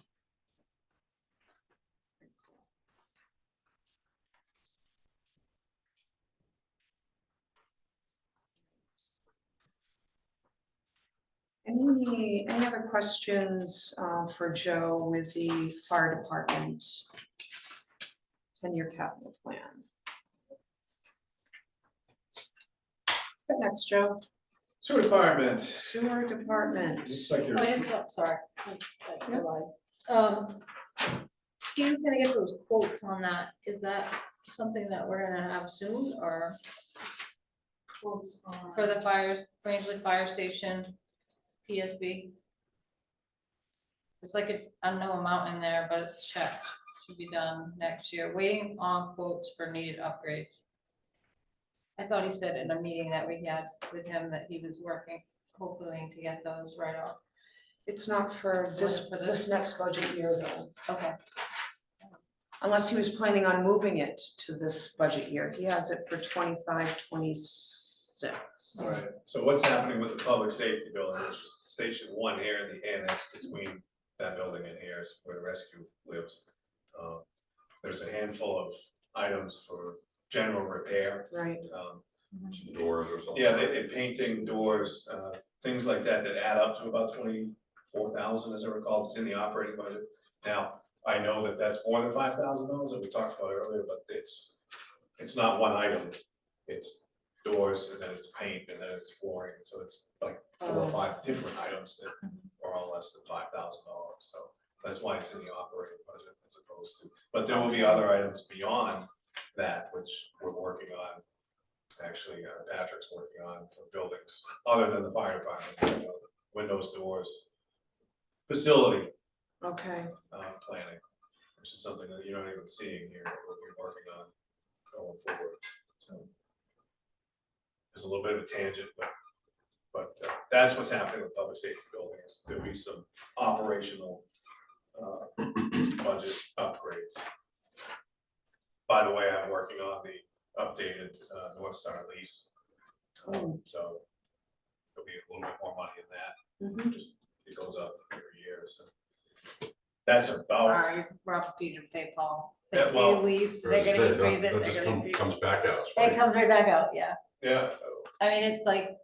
Any other questions for Joe with the fire department 10-year capital plan? What next, Joe? Sewer department. Sewer department. Looks like Oh, you're, it is, oh, sorry. Yeah. She's gonna get those quotes on that. Is that something that we're gonna have soon or Quotes on- for the fires, Rangeley Fire Station, PSB? It's like a unknown amount in there, but it's checked. Should be done next year. Waiting on quotes for needed upgrades. I thought he said in a meeting that we had with him that he was working, hopefully to get those right off. It's not for this, For this? this next budget year though, Okay. unless he was planning on moving it to this budget year. He has it for 25, 26. all right, so what's happening with the public safety building, which is station 1 here in the annex between that building and here is where the rescue lives. There's a handful of items for general repair. Right, Doors or something. Yeah, they painting, doors, things like that that add up to about 24,000, as I recall, it's in the operating budget. Now, I know that that's more than $5,000 that we talked about earlier, but it's not one item. It's doors, and then it's paint, and then it's flooring, so it's like 4 or 5 different items that are all less than $5,000, so that's why it's in the operating budget as opposed to, but there will be other items beyond that, which we're working on. Actually, Patrick's working on for buildings, other than the fire department, windows, doors, facility, okay, planning, which is something that you're not even seeing here, what we're working on going forward, so. There's a little bit of a tangent, but that's what's happening with public safety buildings, there'll be some operational budget upgrades. By the way, I'm working on the updated North Star lease. So there'll be a little bit more money in that, Mhm. just it goes up every year, so. That's about, We're up to you to pay Paul. Yeah, well, Lease, Or they're is it- gonna increase it, that they're just gonna increase comes back out, it. right? It comes right back out, yeah. yeah, I mean, it's like,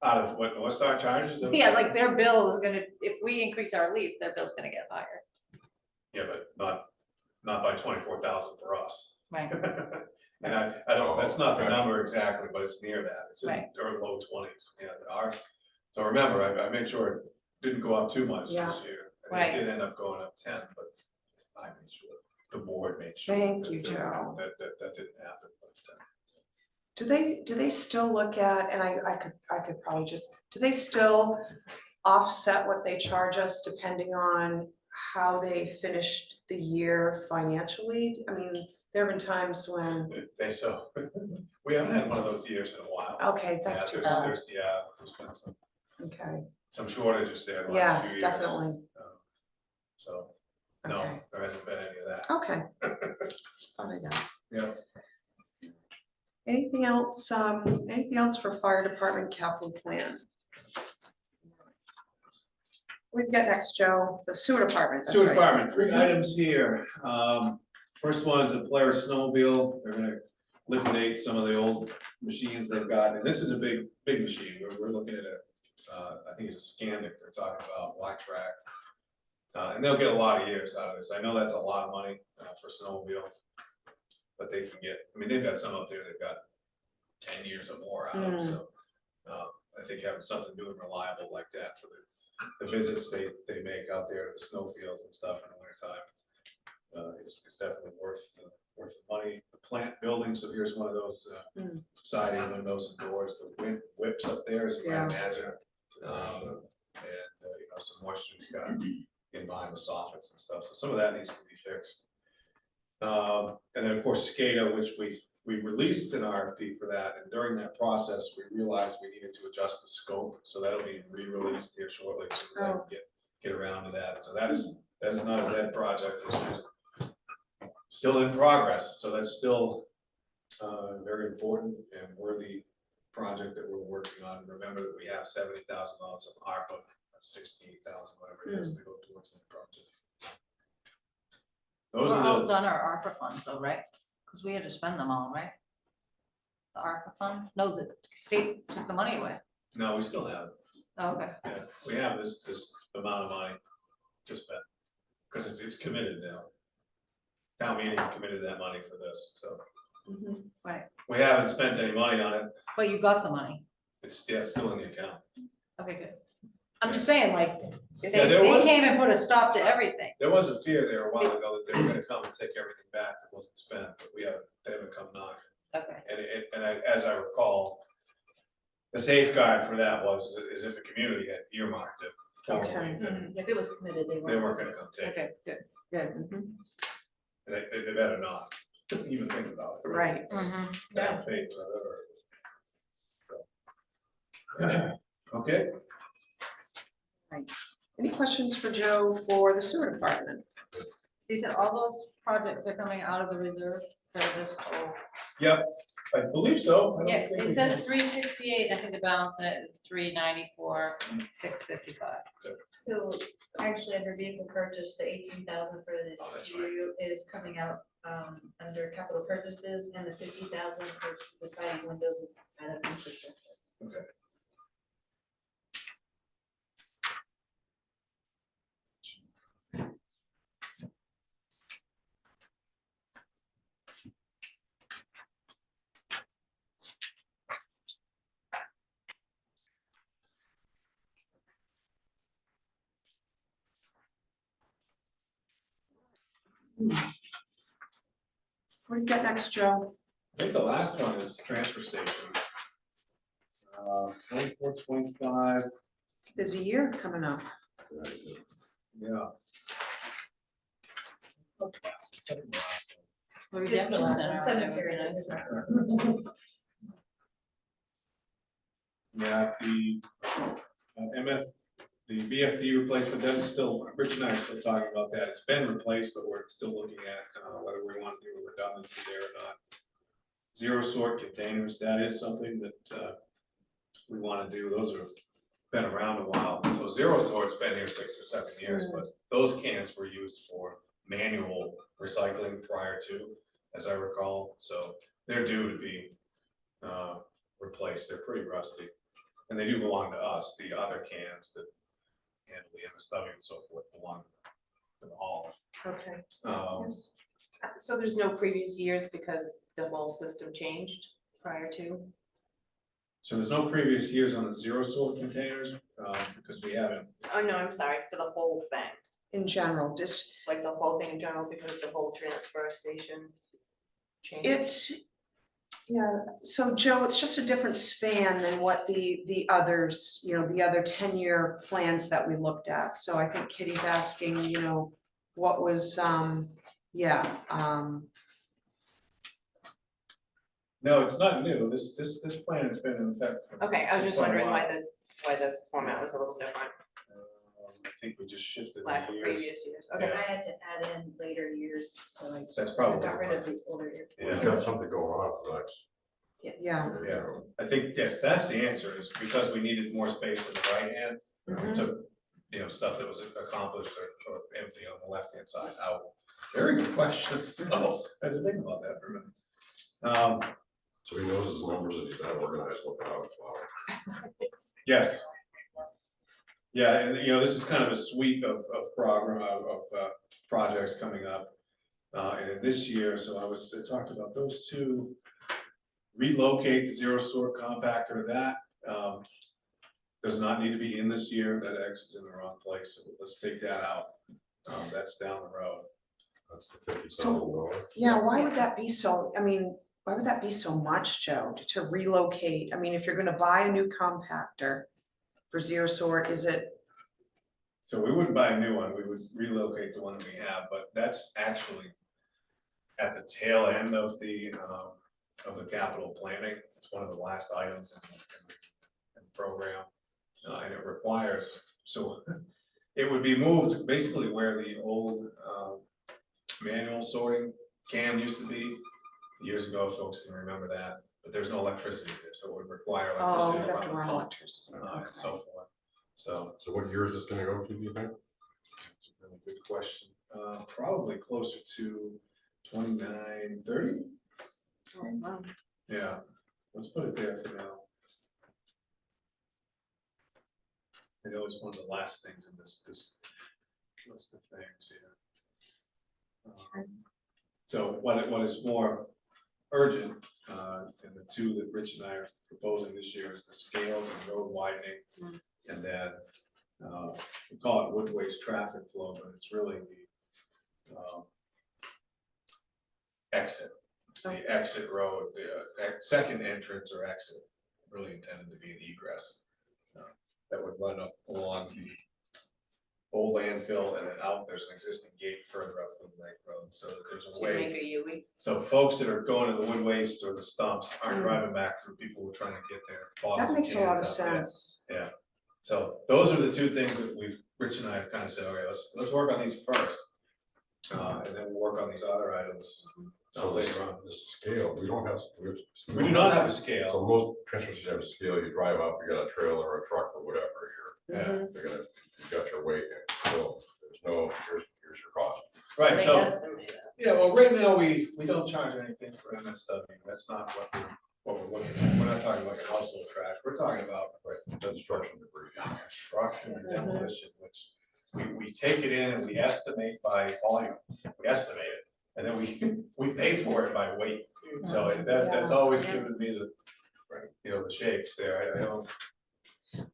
out of what North Star charges. them? yeah, like their bill is gonna, if we increase our lease, their bill's gonna get higher. Yeah, but not by 24,000 for us. Right. And I don't, that's not the Gotcha. number exactly, but it's near that, it's in Right. or low 20s, yeah, ours. So remember, I made sure it didn't go up too much Yeah. this year. I Right. think it did end up going up 10, but I made sure, the board made sure. Thank that- you, Joe. That didn't happen, but, do they still look at, and I could probably just, do they still offset what they charge us depending on how they finished the year financially? I mean, there have been times when, so, we haven't had one of those years in a while. okay, that's Yeah, too there's- bad, there's been okay, some shortages there the last yeah, few years. definitely, So, no, okay, there hasn't been any of that. okay. Just thought I'd ask. Yeah. Anything else for fire department capital plan? We've got next, Joe, the sewer department, that's Sewer right. department, 3 items here. First one is the Polaris snowmobile. They're gonna liquidate some of the old machines they've got, and this is a big machine. We're looking at I think it's a Scandic they're talking about, Black Track. And they'll get a lot of years out of this. I know that's a lot of money for snowmobile. But they can get, I mean, they've got some up there, they've got 10 years or more out of, so. I think having something new and reliable like that for the visits they make out there to the snowfields and stuff in the wintertime. Is definitely worth the money. The plant building, so here's one of those siding windows and doors, the wind whips up there, as you might imagine. And some moisture's got in behind the soffits and stuff, so some of that needs to be fixed. And then, of course, SCADA, which we released an RFP for that, and during that process, we realized we needed to adjust the scope, so that'll be re-released here shortly, so I can get around to that. So that is not a dead project, it's just still in progress, so that's still very important and worthy project that we're working on. Remember that we have $70,000 of ARPA, 68,000, whatever it is, to go towards that project. Those We're all are done our ARPA funds though, right? Cause we had to spend them all, right? The ARPA fund? No, the state took the money away. No, we still have it. Oh, okay. Yeah, we have this amount of money to spend, because it's committed now. Town meeting committed that money for this, so Mhm. we haven't spent any money on it, But you got the money. it's, yeah, it's still in the account. Okay, good. I'm just saying, like, They, Yeah, there they was- came and put a stop to everything. There was a fear there a while ago that they were gonna come and take everything back that wasn't spent, but they haven't come knocking. Okay. And as I recall, the safeguard for that is if a community had earmarked it formally, Okay. then If it was committed, they they weren't. weren't gonna come take it. Okay, good. Good, mhm. And they better not even think about it. Right. Bad faith, whatever. Okay, Any questions for Joe for the sewer department? These are, all those projects are coming out of the reserve for this whole. yep, I believe so. I don't Yeah, think it we says can- 368, I think the balance in it is 394, 655. So actually, under vehicle purchase, the 18,000 for this Oh, that's right. year is coming out under capital purchases, and the 50,000 for the siding windows is out of infrastructure. Okay. What do you got next, Joe? I think the last one is transfer station. 24, 25, It's a busy year coming up. yeah. Second to last The It's redemption the last center. one, cemetery. one. Yeah, the the VFD replacement, that's still, Rich and I are still talking about that. It's been replaced, but we're still looking at whether we want to do a redundancy there or not. Zero sort containers, that is something that we want to do. Those have been around a while. So zero sort's been here 6 or 7 years, but those cans were used for manual recycling prior to, as I recall. So they're due to be replaced. They're pretty rusty. And they do belong to us. The other cans that handle the MSW and so forth belong to the hall. Okay. Yes. so there's no previous years because the whole system changed prior to? So there's no previous years on the zero sort containers, because we haven't. Oh, no, I'm sorry, for the whole thing, In general, just, like the whole thing in general, because the whole transfer station changed. yeah, so Joe, it's just a different span than what the others, the other 10-year plans that we looked at. So I think Kitty's asking, what was, No, it's not new. This plan has been in effect. for Okay, I was just quite a wondering while. why the format was a little different, I think we just shifted lack the of years. previous years, Okay, okay. I had to add in later years, so I That's probably. got rid of the older years. We've Yeah, got something going on for the next. yeah. yeah. I think, yes, that's the answer, is because we needed more space in the right hand. We Mhm. took, stuff that was accomplished or empty on the left hand side out. Very good question. Oh, I had to think about that for a minute. So he knows his numbers and he's not organized, look out, flower. Yes. Yeah, and this is kind of a suite of program, of projects coming up. And in this year, so I talked about those two. Relocate the zero sort compactor, that does not need to be in this year, that X is in the wrong place, so let's take that out. That's down the road. That's the $50,000. Yeah, why would that be so, why would that be so much, Joe, to relocate? If you're gonna buy a new compactor for zero sort, is it, So we wouldn't buy a new one, we would relocate the one that we have, but that's actually at the tail end of the capital planning. It's one of the last items in the program. And it requires, so it would be moved basically where the old manual sorting can used to be. Years ago, folks can remember that, but there's no electricity there, so it would require oh, electricity you to have to run the run pump, electricity, and okay. so forth. So So what year is this gonna go to, do you think? that's a really good question. Probably closer to 29, 30? Oh, wow. Yeah, let's put it there for now. I know it's one of the last things in this list of things, yeah. So what is more urgent, and the two that Rich and I are proposing this year is the scales and road widening. And then, we call it Woodway's traffic flow, but it's really the, exit. It's the exit road, the second entrance or exit, really intended to be an egress. That would run up along the old landfill and then out, there's an existing gate further up the Lake Road, so that there's a way. So folks that are going to the wood waste or the stumps aren't driving back through people who are trying to get their bottles That and makes a lot of cans out there. sense. Yeah, so those are the two things that Rich and I have kind of said, okay, let's work on these first. And then we'll work on these other items So later on. the scale, we don't have. We do not have a So scale. most transfer stations have a scale, you drive up, you got a trailer or a truck or whatever, Yeah, they're gonna, you got your weight, and so there's no, here's your cost. right, so, yeah, well, right now, we don't charge anything for MSW, that's not what we're looking at, we're not talking about your household trash, we're talking about Construction debris. construction and demolition, which we take it in and we estimate by volume, we estimate it, and then we pay for it by weight. So that's always given me the, the shakes there,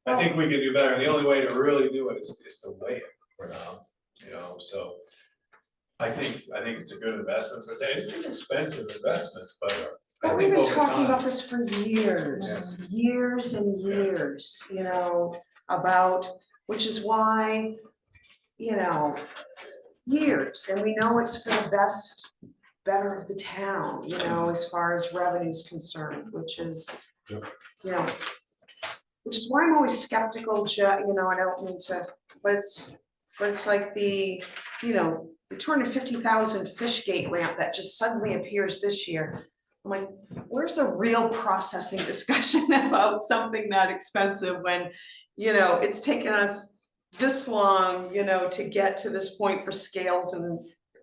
I think we can do better, and the only way to really do it is to weigh it, so. I think it's a good investment, but it's an expensive investment, but I But we've think been over talking time. about this for years, years and years, about, which is why, years, and we know it's for the better of the town, as far as revenue is concerned, which is, which is why I'm always skeptical, I don't mean to, but it's like the 250,000 fish gate ramp that just suddenly appears this year. I'm like, where's the real processing discussion about something that expensive when, it's taken us this long, to get to this point for scales and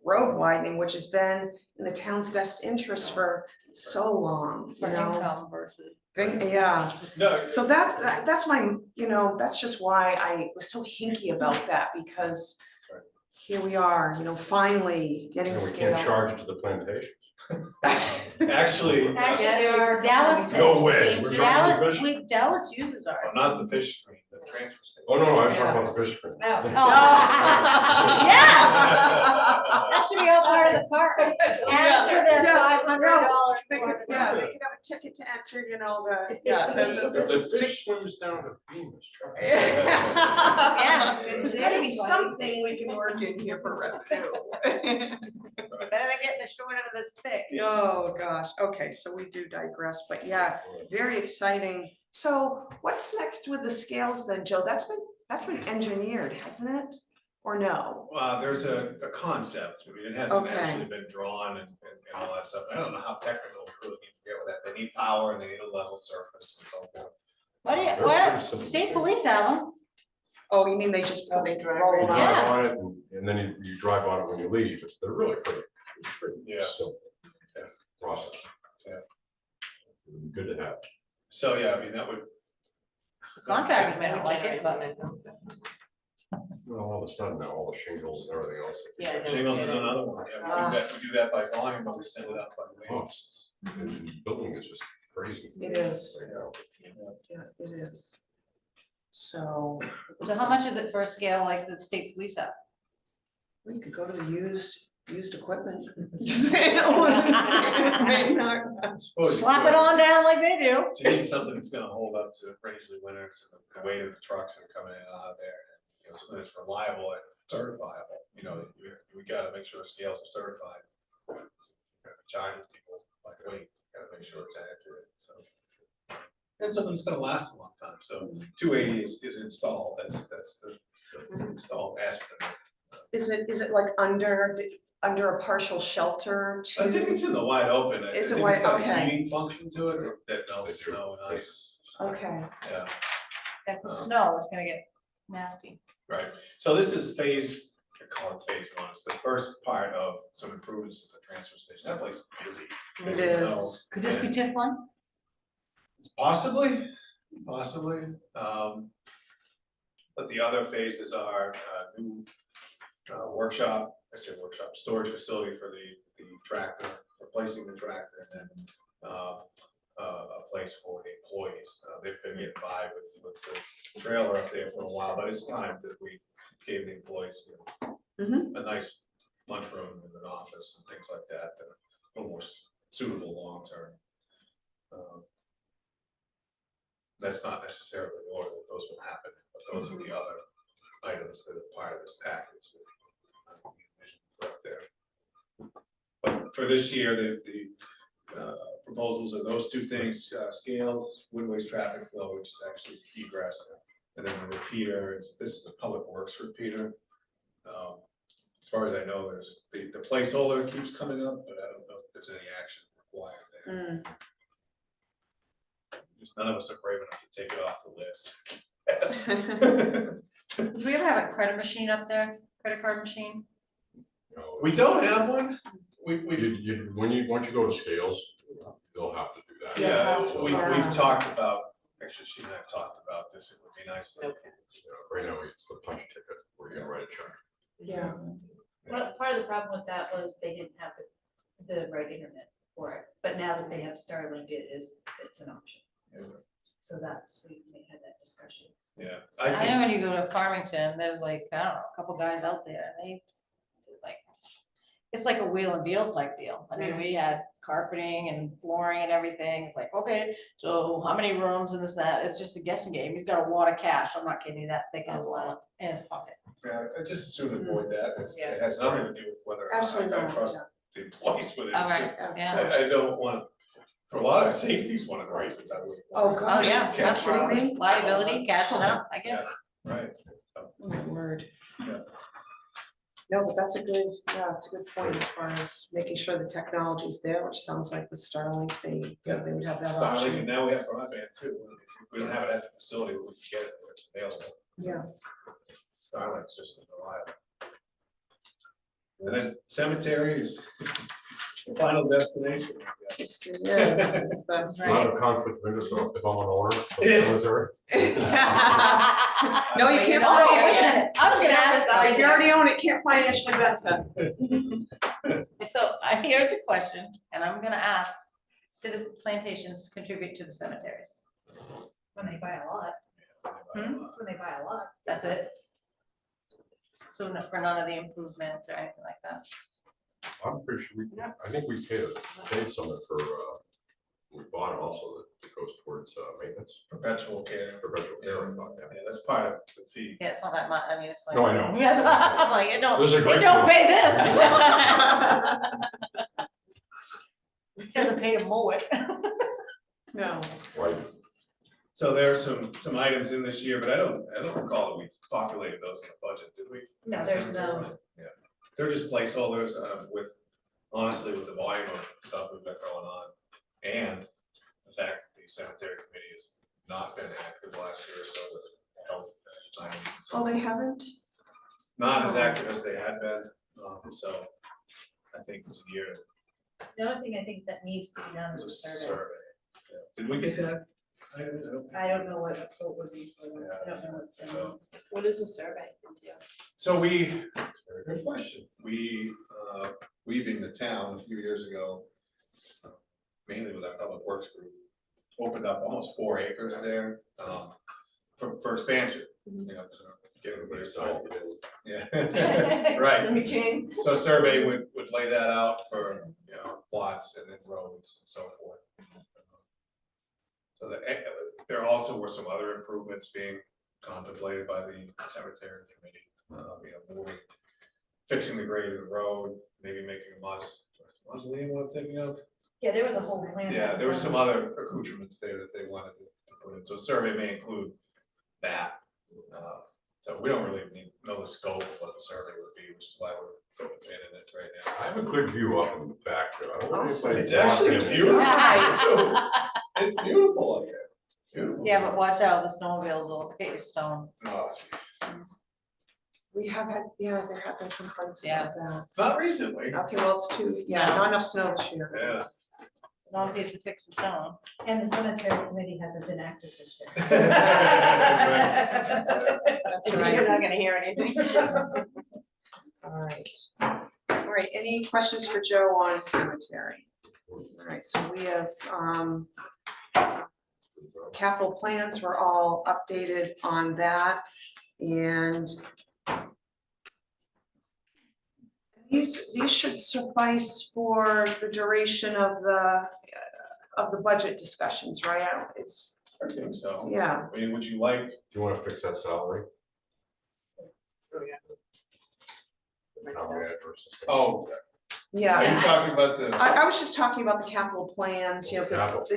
road widening, which has been in the town's best interest for so long, For income versus. Yeah, No, so that's my, that's just why I was so hinky about that, because here we are, finally getting And we scale. can't charge it to the plantations. actually, Dallas. No way. We're trying to fish. Dallas uses well, ours. not the fish screen, the transfer station. Oh, no, I was talking about the fish screen. Oh. That should be all part of the park. Add to their $500. They could have a ticket to enter, The fish swims down to Bemis. Yeah, there's gotta be something we can work in here for revenue. Better than getting the short end of the stick. Oh, gosh, okay, so we do digress, but yeah, very exciting. So what's next with the scales then, Joe? That's been engineered, hasn't it? Or no? There's a concept, I mean, it hasn't Okay. actually been drawn and all that stuff, I don't know how technical we really need to get with that, they need power and they need a level surface and so forth. State police have them. Oh, you mean they just they drive roll You them Yeah. out? drive on it and then you drive on it when you leave. They're really pretty Yeah. simple. Yeah. Process. Yeah. Good to have. So, yeah, I mean, that would. Contractors may not like it, but. Well, all of a sudden now, all the shingles and everything else. Yeah, Shingles is another one, yeah, we do that by volume, but we send it out by weight. Costs. And building is just crazy. It is. Right now. Yeah, it is. So, So how much is it for a scale like the state police have? well, you could go to the used equipment. Just say, may not- Suppose you Slap could. it on down like they do. You need something that's gonna hold up to Rangeley Winters and the weight of the trucks that are coming in and out of there. And, something that's reliable and certifiable, we gotta make sure the scales are certified. Charging people like weight, gotta make sure it's accurate, so. And something that's gonna last a long time, so 280 is installed, that's the installed estimate. Is it like under a partial shelter to? I think it's in the wide open. I Is it think it's wide- got a okay. heating function to it that melts They do. snow and ice. Okay, Yeah, If the snow is gonna get nasty. right. So this is phase, I call it phase one. It's the first part of some improvements to the transfer station. That place is busy. it as you know. is. Could this be And TIF one? Possibly. But the other phases are new workshop, storage facility for the tractor, replacing the tractor, and then a place for the employees. They've been getting by with the trailer up there for a while, but it's time that we gave the employees, you know, a nice lunchroom and an office and things like that, that are a little more suitable long-term. That's not necessarily the order that those will happen, but those are the other items that are part of this package. Up there. But for this year, the proposals are those two things, scales, wood waste traffic flow, which is actually egress. And then the repeater, this is a public works repeater. As far as I know, there's, the placeholder keeps coming up, but I don't know if there's any action required there. Just none of us are brave enough to take it off the list. Yes. Do we ever have a credit machine up there, credit card machine? No, We don't have one. We once you go to scales, they'll have to do that. yeah, So, we've talked about, actually, she and I have talked about this. It would be nice to. you know, right now, it's the punch ticket where you write a check. Yeah. Well, part of the problem with that was they didn't have the right internet for it, but now that they have Starlink, it's an option. Yeah. So we had that discussion. Yeah, I I know think, when you go to Farmington, there's like, I don't know, a couple guys out there, and they like, it's like a wheel and deal type deal. I mean, we had carpeting and flooring and everything. It's like, okay, so how many rooms and this, that, it's just a guessing game. He's got a wad of cash. I'm not kidding you, that thick in his wallet, in his pocket. yeah, I just assume avoid that. Yeah. It has nothing to do with whether or not Absolutely I not, trust the employees with it. All It's right, just, yeah. I don't want, for a lot of safety is one of the reasons I would. Oh, Oh, gosh. yeah, Can't absolutely. kidding me? Liability, cashing out, I get it. Right. Oh, my word. Yeah. No, but that's a good, yeah, it's a good point as far as making sure the technology's there, which sounds like with Starlink, they would have that Starlink, and option. now we have broadband too. We don't have it at the facility, but we can get it where it's available. Yeah. Starlink's just reliable. And then cemetery is the final destination. I guess. It's the. Not a conflict of interest, so if I'm an owner of the Yeah. cemetery. No, you can't. Oh, find wait a it. minute. I was gonna ask. If you already own it, can't financially benefit. So here's a question, and I'm gonna ask, do the plantations contribute to the cemeteries? When they buy a lot, when they buy a lot. That's it? So for none of the improvements or anything like that? I'm pretty sure I think we paid some of it for, we bought it also that goes towards maintenance, Perpetual care. perpetual care, I thought, yeah. Yeah, that's part of the fee. Yeah, it's not that much, I mean, it's like. No, I know. Yeah, I'm like, you don't, This is a you great don't deal. pay this. Doesn't pay to mow it. No. Right. So there are some items in this year, but I don't recall that we populated those in the budget, did we? No, there's no, Yeah, they're just placeholders, with, honestly, with the volume of stuff we've got going on. And the fact that the cemetery committee has not been active last year, so with health. And Oh, they haven't? not as active as they had been, so I think it's a year, the other thing I think that needs to be done is it's a a survey. survey. Yeah. Did we get that? I don't I don't know what a quote would be for that. I don't know what. So- What is a survey? So we, that's a very good question. We being the town a few years ago, mainly with our public works group, opened up almost 4 acres there, for expansion, you know, 'cause we're getting the place all. Yeah, right. Let me change. So survey would lay that out for, you know, plots and then roads and so forth. So that, there also were some other improvements being contemplated by the cemetery committee, you know, moving, fixing the grade of the road, maybe making a mausoleum, what I'm thinking of. Yeah, there was a whole plan. Yeah, that there were was some on- other accoutrements there that they wanted to put in, so survey may include that. So we don't really know the scope of what the survey would be, which is why we're putting a pin in it right now. I have a good view up in the back there. I don't know if Awesome. anybody It's actually walked in. beautiful. It's beautiful up there, beautiful. Yeah, but watch out, the snowmobiles will get your stone. Oh, jeez. We have had, yeah, there have been complaints Yeah. about that. Not recently, Okay, well, it's too, yeah, not enough snow this year. yeah. it all pays to fix the stone. And the cemetery committee hasn't been active this year. That's So right. you're not gonna hear anything. All right. All right, any questions for Joe on cemetery? All right, so we have, capital plans were all updated on that, and these should suffice for the duration of the budget discussions, right? It's, I think so. yeah, I mean, would you like, Do you wanna fix that salary? The town manager assistant? oh, yeah. are you talking about the, I was just talking about the capital plans, you know, because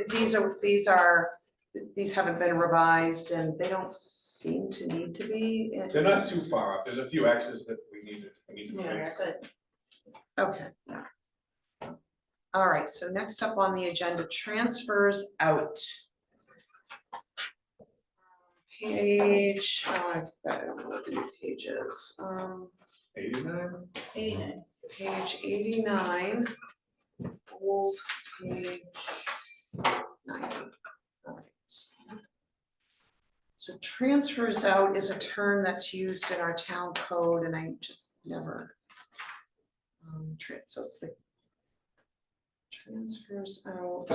these haven't been revised and they don't seem to need to be. they're not too far off, there's a few X's that we need to Yeah, fix. but Okay, yeah. All right, so next up on the agenda, transfers out. Page, I've got it on the pages, 89? 89. page 89. Old page 90. All right. So transfers out is a term that's used in our town code and I just never. So it's the transfers out.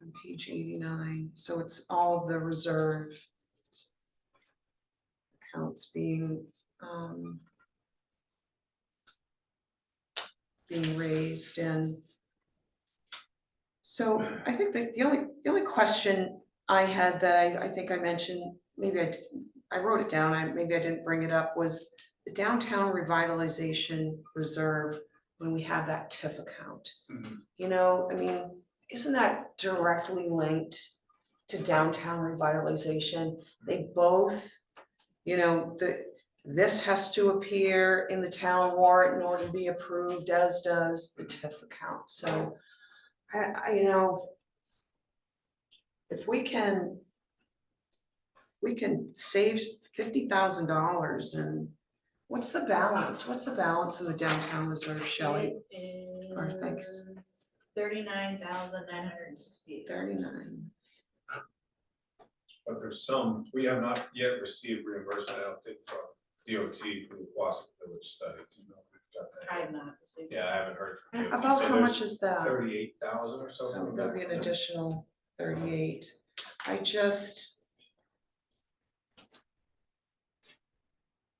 On page 89, so it's all of the reserve accounts being raised, and so I think that the only question I had that I think I mentioned, maybe I wrote it down, maybe I didn't bring it up, was the downtown revitalization reserve when we have that TIF account. Mhm. You know, I mean, isn't that directly linked to downtown revitalization? They both, you know, this has to appear in the town warrant in order to be approved, as does the TIF account, so you know, if we can save $50,000 and what's the balance? What's the balance in the downtown reserve, Shelley? Or thanks. 39,968. 39. But there's some, we have not yet received reimbursement, I don't think, from DOT for the Wausau Village study. Do you know if we've got that? I have not received. Yeah, I haven't heard from DOT. About So how much there's is that? 38,000 or something. So there'll be an additional 38. I just,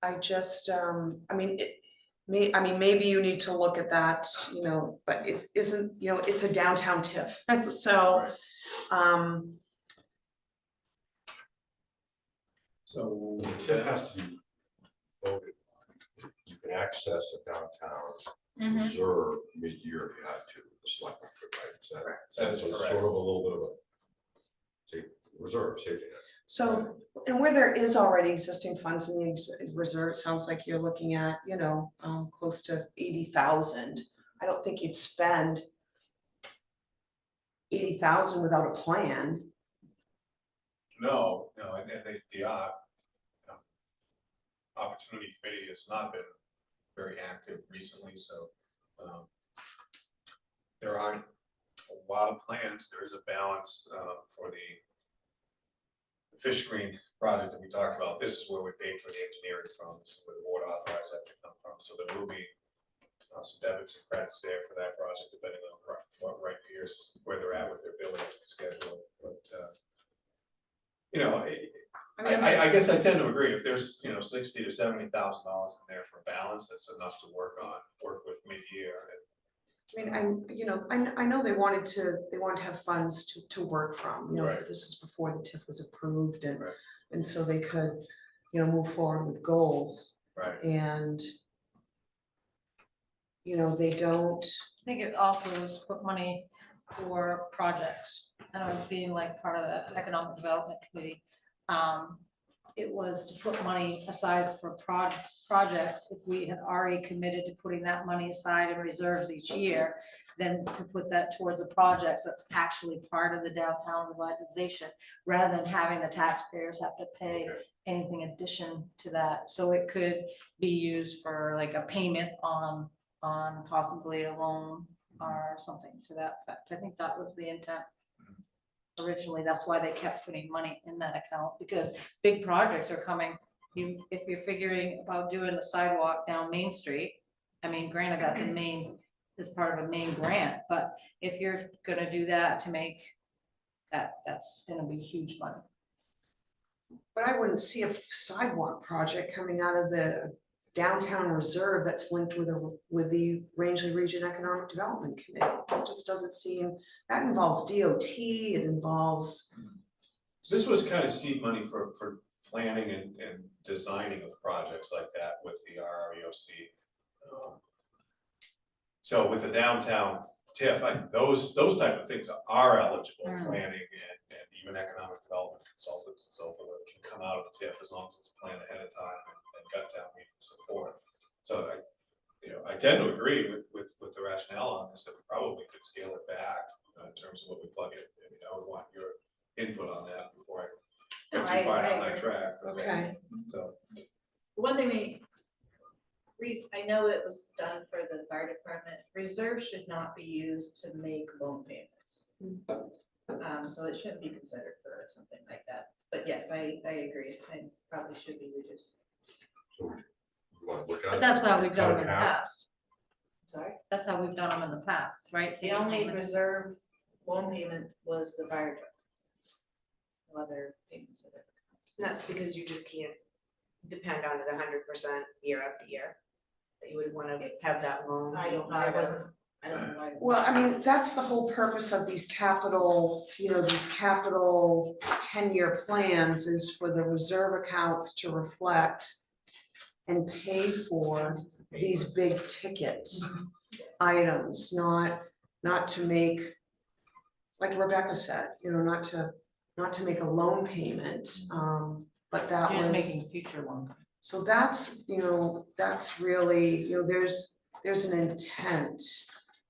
I mean, maybe you need to look at that, you know, but isn't, you know, it's a downtown TIF, so, Right. So. The TIF has to be voted on. You can access a downtown reserve mid-year if you had to, the selectmen could, right? So That is so it's correct. sort of a little bit of a reserve, safety net. so, and where there is already existing funds in the reserve, it sounds like you're looking at, you know, close to 80,000. I don't think you'd spend 80,000 without a plan. No, and the opportunity committee has not been very active recently, so there aren't a lot of plans. There is a balance for the fish screen project that we talked about. This is where we paid for the engineering from, this is where the board authorized that to come from, so there will be some debits and credits there for that project, depending on what right here's where they're at with their billing schedule, but you know, I guess I tend to agree, if there's, you know, $60,000 to $70,000 in there for balance, that's enough to work with mid-year. I mean, I know they wanted to have funds to work from, you know, Right. this is before the TIF was approved and, Right. and so they could, you know, move forward with goals Right. and, you know, they don't, I think it also was to put money for projects, and I was being like part of the economic development committee. it was to put money aside for projects, if we had already committed to putting that money aside in reserves each year, then to put that towards the projects that's actually part of the downtown revitalization, rather than having the taxpayers have to pay Okay. anything addition to that. So it could be used for like a payment on possibly a loan or something to that effect. I think that was the intent. Originally, that's why they kept putting money in that account, because big projects are coming. If you're figuring about doing the sidewalk down Main Street, I mean, granted, that's a main, as part of a main grant, but if you're gonna do that to make that's gonna be huge money. But I wouldn't see a sidewalk project coming out of the downtown reserve that's linked with the Rangeley Region Economic Development Committee. It just doesn't seem, that involves DOT, it involves. This was kind of seed money for planning and designing of projects like that with the RREOC. So with the downtown TIF, those type of things are eligible, Mm. planning and even economic development consultants and so forth can come out of the TIF as long as it's planned ahead of time and got town meeting support. So I tend to agree with the rationale on this, that we probably could scale it back in terms of what we plug in. I mean, I would want your input on that before I No, get too far I down that agree. track. Okay, So, One thing I know it was done for the fire department, reserve should not be used to make loan payments. So it shouldn't be considered for something like that, but yes, I agree, it probably should be reduced. So you want to look at But it? that's how we've done them in the Cut it half? past. Sorry? That's how we've done them in the past, right? The only reserve loan payment was the fire truck. No other payments with it. And that's because you just can't depend on it 100% year after year. That you would wanna have that loan. I don't know, I don't know why. well, I mean, that's the whole purpose of these capital, these capital 10-year plans is for the reserve accounts to reflect and pay for these big ticket items, not to make, like Rebecca said, not to make a loan payment, but that You're just was, making future one. so that's, that's really, there's an intent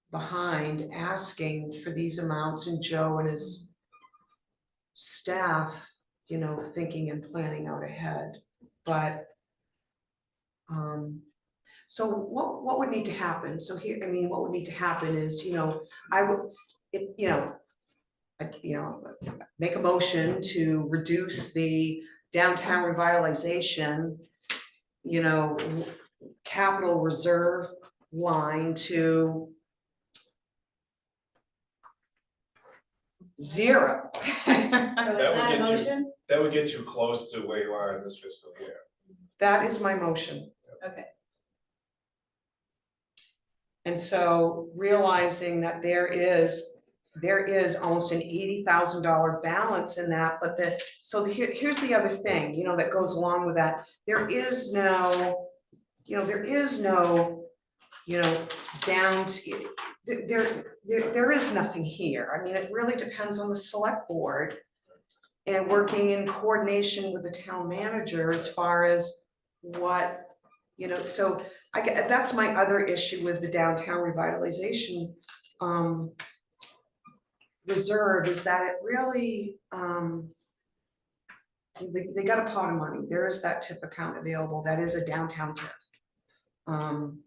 behind asking for these amounts, and Joe and his staff, thinking and planning out ahead, but so what would need to happen? So here, what would need to happen is, I would, make a motion to reduce the downtown revitalization, capital reserve line to 0. So is That would that a get you- motion? that would get you close to where you are in this fiscal year. That is my motion. Okay, And so realizing that there is almost an $80,000 balance in that, but here's the other thing, that goes along with that. There is no, down to, there is nothing here. It really depends on the select board and working in coordination with the town manager as far as what, so that's my other issue with the downtown revitalization reserve, is that it really, they got a pot of money. There is that TIF account available. That is a downtown TIF. And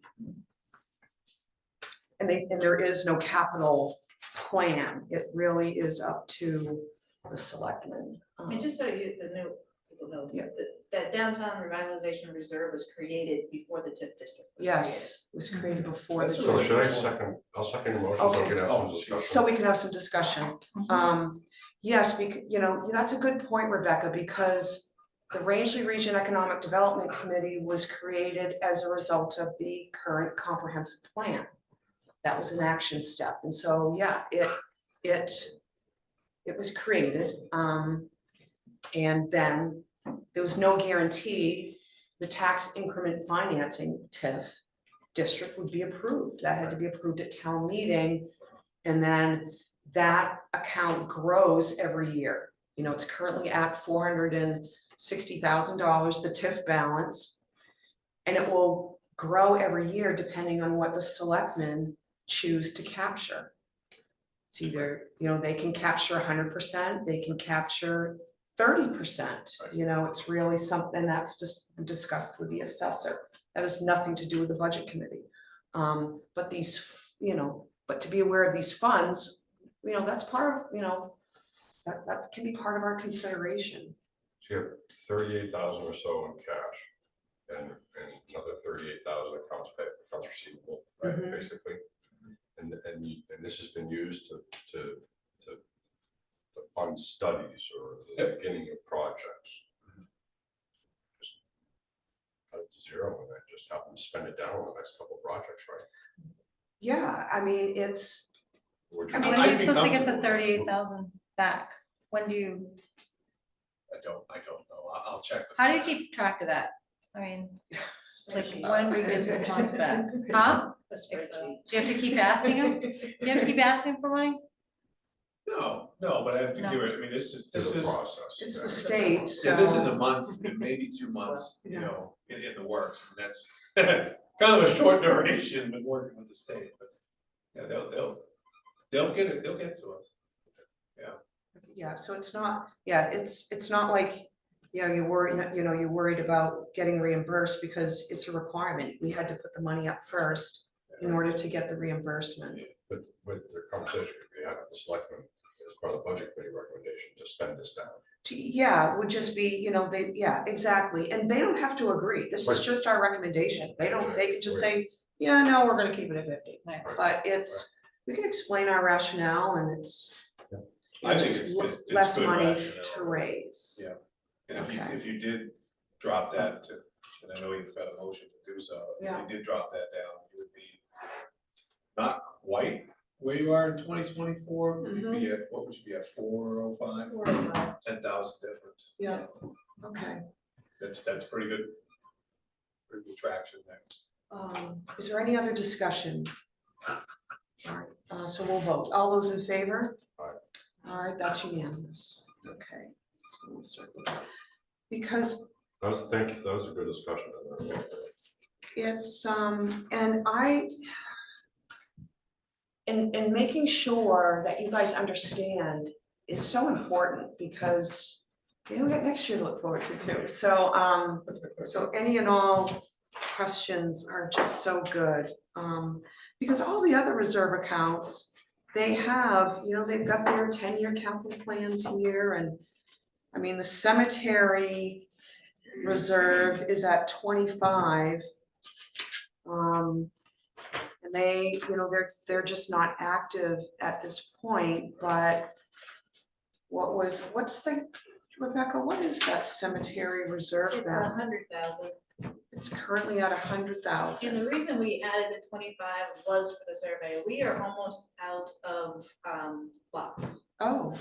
there is no capital plan. It really is up to the selectmen. and just so the new people know, Yeah. that downtown revitalization reserve was created before the TIF district. was Yes, it was created before the. That's So really should I cool. I'll second the motion, so we Okay. can have some Oh, discussion. So we can have some discussion. Yes, that's a good point, Rebecca, because the Rangeley Region Economic Development Committee was created as a result of the current comprehensive plan. That was an action step, and so, yeah, it was created, and then there was no guarantee the tax increment financing TIF district would be approved. That had to be approved at town meeting, and then that account grows every year. It's currently at $60,000, the TIF balance. And it will grow every year depending on what the selectmen choose to capture. It's either, they can capture 100%, they can capture 30%. It's really something that's just discussed with the assessor. That has nothing to do with the budget committee. But these, but to be aware of these funds, that's part of, that can be part of our consideration. So you have 38,000 or so in cash and another 38,000 accounts receivable, right, Mhm. basically. And this has been used to fund studies or the beginning of projects. Just cut it to zero and then just have them spend it down on the next couple of projects, right? Yeah, I mean, it's, Would I you- mean, When are you I'd be supposed to get the comfortable. 38,000 back? When do you, I don't know, I'll check. with how do you Matt. keep track of that? I mean, like, Spreadsheet. when do we get the funds back? Huh? The spreadsheet. Do you have to keep asking them? Do you have to keep asking for money? No, but I have to No. give it, I mean, this is, It's a process. it's yeah. the state, so. yeah, this is a month, maybe 2 months, in the works, and that's kind of a short duration, but working with the state, but yeah, they'll get it, they'll get to us. Yeah, so it's not, it's not like, you're worried about getting reimbursed because it's a requirement. We had to put the money up first in order to get the reimbursement. But with the conversation we had with the selectmen, as part of the budget committee recommendation to spend this down. Yeah, it would just be, exactly, and they don't have to agree, this is Right. just our recommendation, they could just Right. say, yeah, no, we're gonna keep it at 50. Right. But we can explain our rationale and it's I think just it's less good money rationale. to raise. Yeah. And Okay. if you did drop that to, and I know you've got a motion to do so, if Yeah. you did drop that down, you would be not quite where you are in 2024, you'd be at, what would you be at, 405? 10,000 difference. Yeah, okay. That's pretty good traction there. Is there any other discussion? All right, so we'll vote. All those in favor? Aye. All right, that's unanimous. Okay. So we'll circle that. Because Thank you, that was a good discussion. it's, and making sure that you guys understand is so important because we got next year to look forward to too. So, so any and all questions are just so good. Because all the other reserve accounts, they have, they've got their 10-year capital plans here and I mean, the cemetery reserve is at 25. And they, they're just not active at this point, but Rebecca, what is that cemetery reserve It's now? 100,000. It's currently at And 100,000. the reason we added the 25 was for the survey. We are almost out of lots. Oh,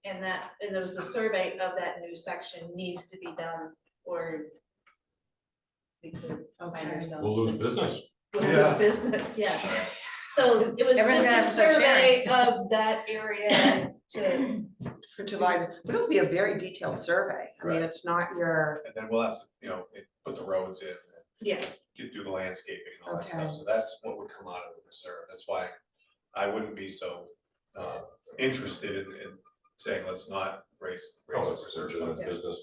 And there was the survey of that new section needs to be done or we could find okay. ourselves. We'll lose business. We'll Yeah. lose business, yes. So it was Everyone's gonna have just to a start survey of that area to, For July, but it'll be a very detailed survey. I mean, Right. it's not your, And then we'll have to, put the roads in, yes. do the landscaping and all that Okay. stuff, so that's what would come out of the reserve, that's why I wouldn't be so interested in saying, let's not raise Oh, the it's reserve legitimate funds. business.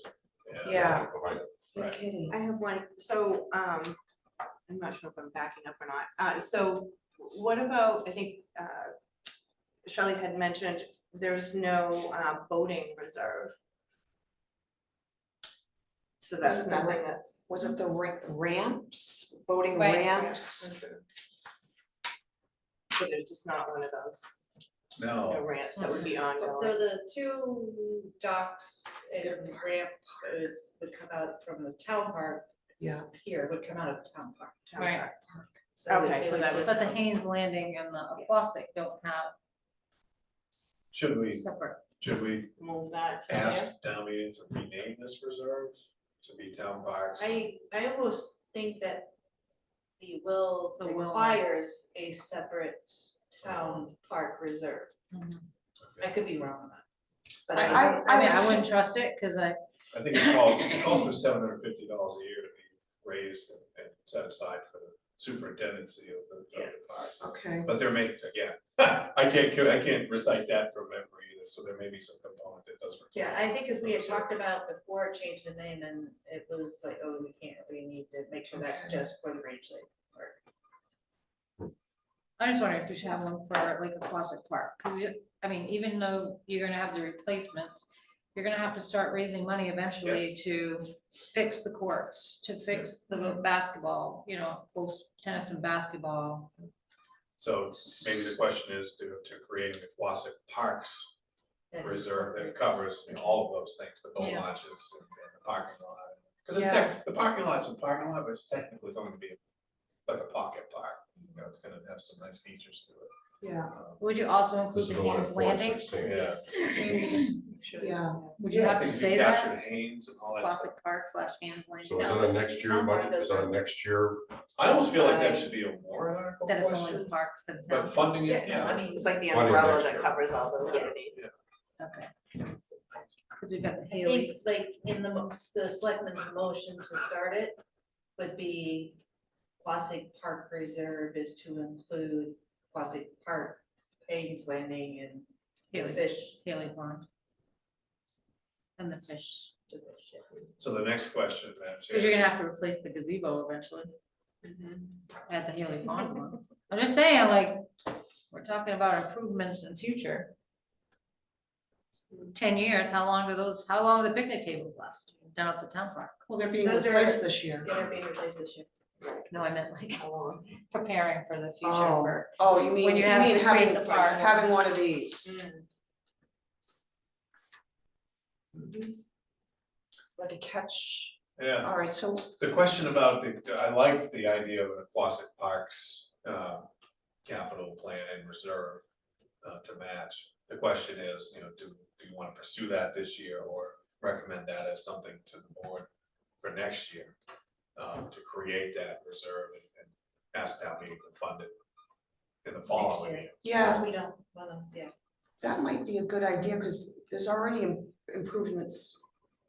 Yeah. logic behind it. you're Right. kidding. I have one, so, I'm not sure if I'm backing up or not, so what about, I think, Shelley had mentioned, there's no, boating reserve. So that's Was it the nothing ra- that's, Was it the ramps, boating Right. ramps? so there's just not one of those, no No, ramps that would be So ongoing. the two docks and ramp would come out from the town park. Yeah. Here would come out of town park. Right. Okay, it so would that was- But the Haynes Landing and the Aquatic don't have should we separate. Move that to ask there. town meeting to rename this reserve to be town parks? I almost think that the will The will. requires a separate town park reserve. I could be wrong on that. But I mean, I wouldn't trust it, cause I think it calls for $750 a year to be raised and set aside for the superintendency of the park. Okay, But they're making, again, I can't recite that from memory either, so there may be some component that does. Yeah, I think as we had talked about before, it changed the name and it was like, oh, we need to make sure that's Okay. just for the Range Lake Park. I just wonder if we should have one for like a Quasic Park, because I mean, even though you're gonna have the replacements, you're gonna have to start raising money eventually to fix the courts, to fix the basketball, you know, both tennis and basketball. So maybe the question is to create a Quasic Parks reserve that covers, you know, all of those things, the boat Yeah. launches and the parking lot. Because Yeah. the parking lot's a parking lot, but it's technically going to be like a pocket park, you know, it's gonna have some nice features to it. yeah, Would you also This include is the the one at Haynes Landing? 416. yeah. Would you I have think to if say you that? captured Haynes and all that stuff. Quasic Park / Haynes Landing? So is that a next year budget, is that a next year? I almost feel like that should be a warrant article That it's only the question, park for the but town? funding it, Yeah, no, I mean, it's like the Funding umbrella next that year. covers all those Yeah. entities. Okay. Cause we've got the I Haley, think like in the selectmen's motion to start it would be Quasic Park Reserve is to include Quasic Park, Haynes Landing and the Haley. fish. Haley Pond. And the fish, so the next question, Madam Chair. cause you're gonna have to replace the gazebo eventually at the Haley Pond one. I'm just saying, like, we're talking about improvements in future. 10 years, how long do the picnic tables last down at the town park? Well, they're being Those are- replaced this year. Yeah, they're being replaced this year. No, I meant like preparing for the future Oh, for, oh, you mean, when you have to create having, the park. having one of these, like a catch, Yeah. all right, so, The question about I like the idea of an Quasic Parks capital plan and reserve to match. The question is, you know, do you want to pursue that this year or recommend that as something to the board for next year? To create that reserve and ask town meeting to fund it in the following year. year. yeah, Because we don't, well, yeah. that might be a good idea, cause there's already improvements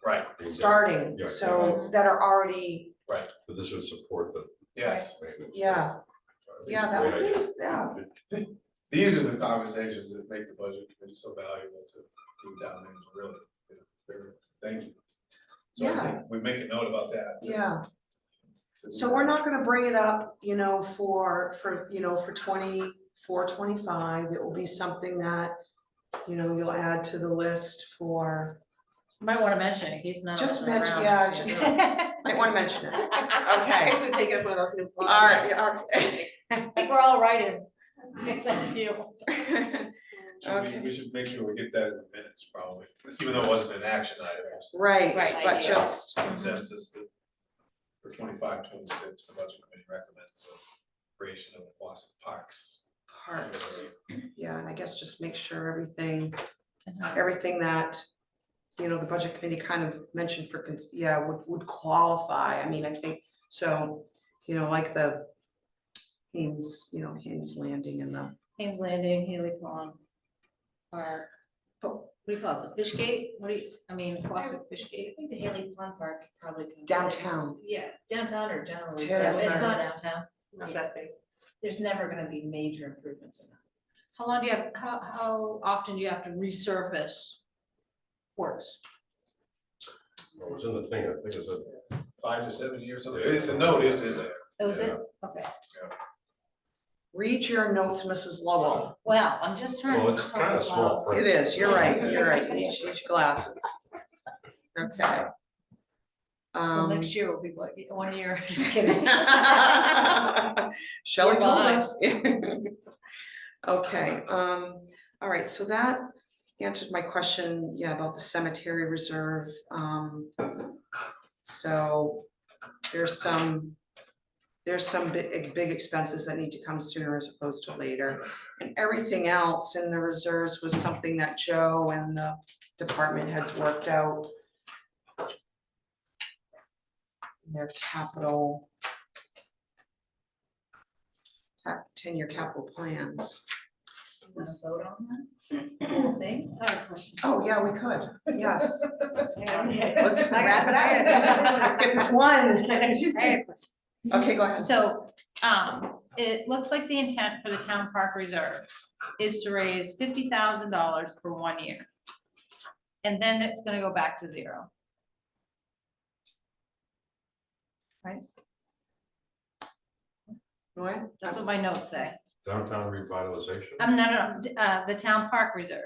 Right, starting, Yeah, so, that are already, right, But this would support the yes. maintenance. yeah, I think yeah, it's a that great would idea. be, yeah. These are the conversations that make the budget committee so valuable to the town manager, really. Thank you. So I Yeah. think we make a note about that. Yeah, so we're not gonna bring it up, you know, for, you know, for 24, 25, it will be something that, you know, you'll add to the list for, might wanna mention it, he's not. Just around mention- next yeah, year. might wanna mention it. I Okay, guess we take it up one of those new all plans. right, yeah, okay. I think we're all writing, except you. We should make sure we get that in the minutes probably, even though it wasn't an action item, it was Right, Right. but just, consensus that for 25, 26, the budget committee recommends the creation of the Quasic Parks. parks, yeah, and I guess just make sure everything Uh-huh. everything that, you know, the budget committee kind of mentioned for, would qualify, I mean, I think, so, you know, like the Haynes, you know, Haynes Landing and the, Haynes Landing, Haley Pond, Park, what do you call it, the Fish Gate, Quasic Fish I Gate? think the Haley Pond Park probably. can- downtown, Yeah, downtown or general. Town. It's not, Downtown. Not that big. there's never gonna be major improvements in that. How long do you have, how often do you have to resurface courts? What was in the thing, I think it's a, 5 to 7 years, something, the note is in there. That was it? Yeah. Okay, read your notes, Mrs. Lovell, well, I'm just trying well, to it's talk kind of small about. print. it is, you're right, you need your glasses. Okay. Well, next year will be what, 1 year, just kidding. Shelley You're told fine. us. Okay, all right, so that answered my question, yeah, about the cemetery reserve, so there's some big expenses that need to come sooner as opposed to later. And everything else in the reserves was something that Joe and the department heads worked out. Their capital 10-year capital plans. Want to vote on that whole thing? I have a question. Oh, yeah, we could, yes. Let's Let's wrap it up. Let's get this one. I have a question. Okay, go ahead. So, it looks like the intent for the town park reserve is to raise $50,000 for 1 year. And then it's gonna go back to zero. What? That's what my notes say. Downtown revitalization. No, the town park reserve.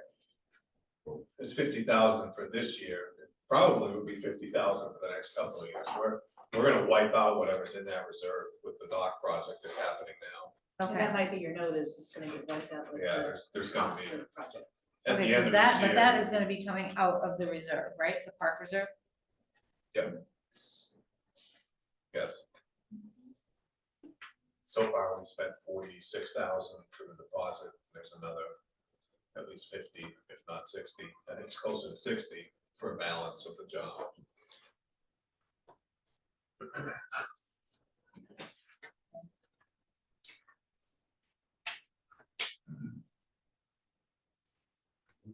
It's 50,000 for this year, it probably would be 50,000 for the next couple of years, we're gonna wipe out whatever's in that reserve with the dock project that's happening now. And that might be your notice, it's gonna get wiped out with Yeah, the there's gonna cost be, of the project. at the Okay, end so of this that, but that year, is gonna be coming out of the reserve, right? The park reserve? yes. So far, we spent 46,000 for the deposit, there's another at least 50, if not 60, I think it's closer to 60 for a balance of the job.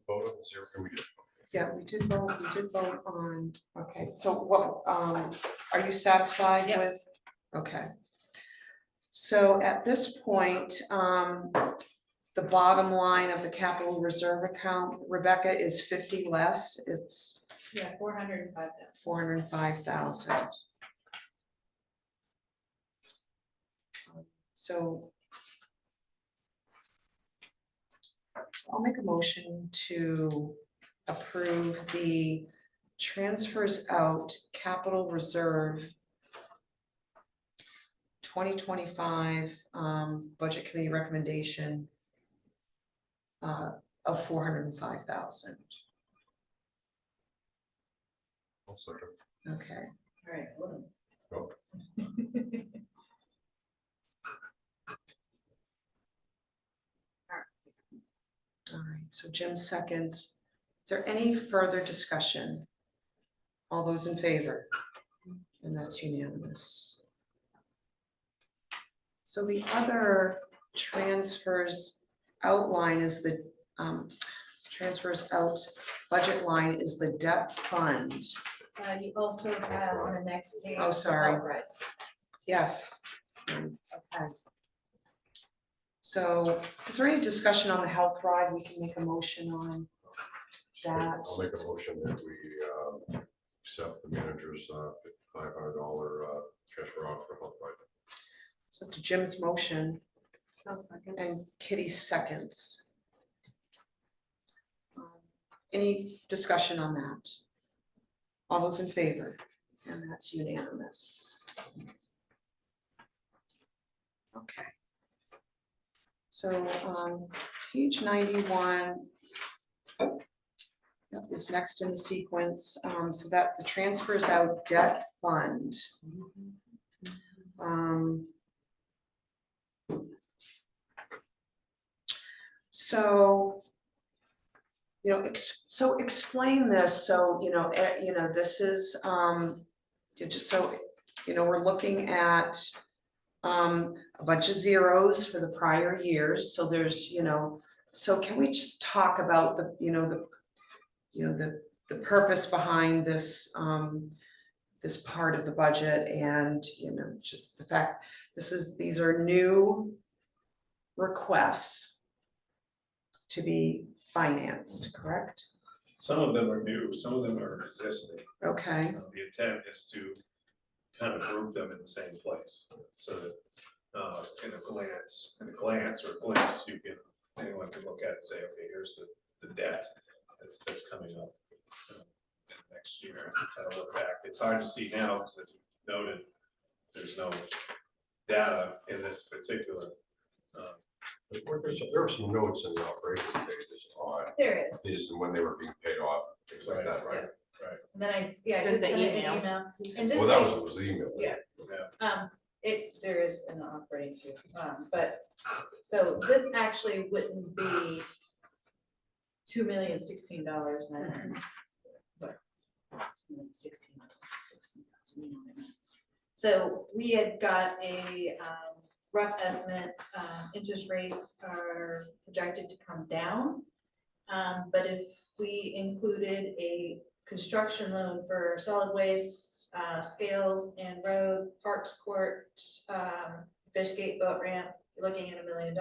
Vote on zero, can we get? Yeah, we did vote on, okay, so what, are you satisfied Yep. with? Okay. So at this point, the bottom line of the capital reserve account, Rebecca, is 50 less, it's Yeah, 405,000. 405,000. So I'll make a motion to approve the transfers out capital reserve 2025 budget committee recommendation of 405,000. I'll second. Okay, All right, hold on. Oh. all right, so Jim seconds. Is there any further discussion? All those in favor? And that's unanimous. So the other transfers outline is the, transfers out budget line is the debt fund. You also have on the next page. Oh, sorry. Right. Yes. Okay. So is there any discussion on the health ride? We can make a motion on that. I'll make a motion that we accept the manager's $500 cash off for health ride. So it's Jim's motion and Kitty seconds. Any discussion on that? All those in favor? And that's unanimous. Okay. So page 91 is next in the sequence, so that the transfers out debt fund. So, you know, so explain this, so, this is, just so, we're looking at a bunch of zeros for the prior years, so there's, so can we just talk about the, the purpose behind this, this part of the budget, and, just the fact, these are new requests to be financed, correct? Some of them are new, some of them are existing. Okay, The intent is to kind of group them in the same place, so that in a glance or glimpse, anyone can look at it and say, okay, here's the debt that's coming up next year, kind of look back. It's hard to see now, because as you noted, there's no data in this particular. There are some notes in the operation pages on There is. these and when they were being paid off, things like that, right? And then I did Send the send an email. email. And Well, just that so- was the email. Yeah. There is an operating too, but, so this actually wouldn't be $2,016,900. But $2,016,000. So we had got a rough estimate, interest rates are projected to come down. But if we included a construction loan for solid waste, scales and road, parks courts, fish gate boat ramp, you're looking at $1 million.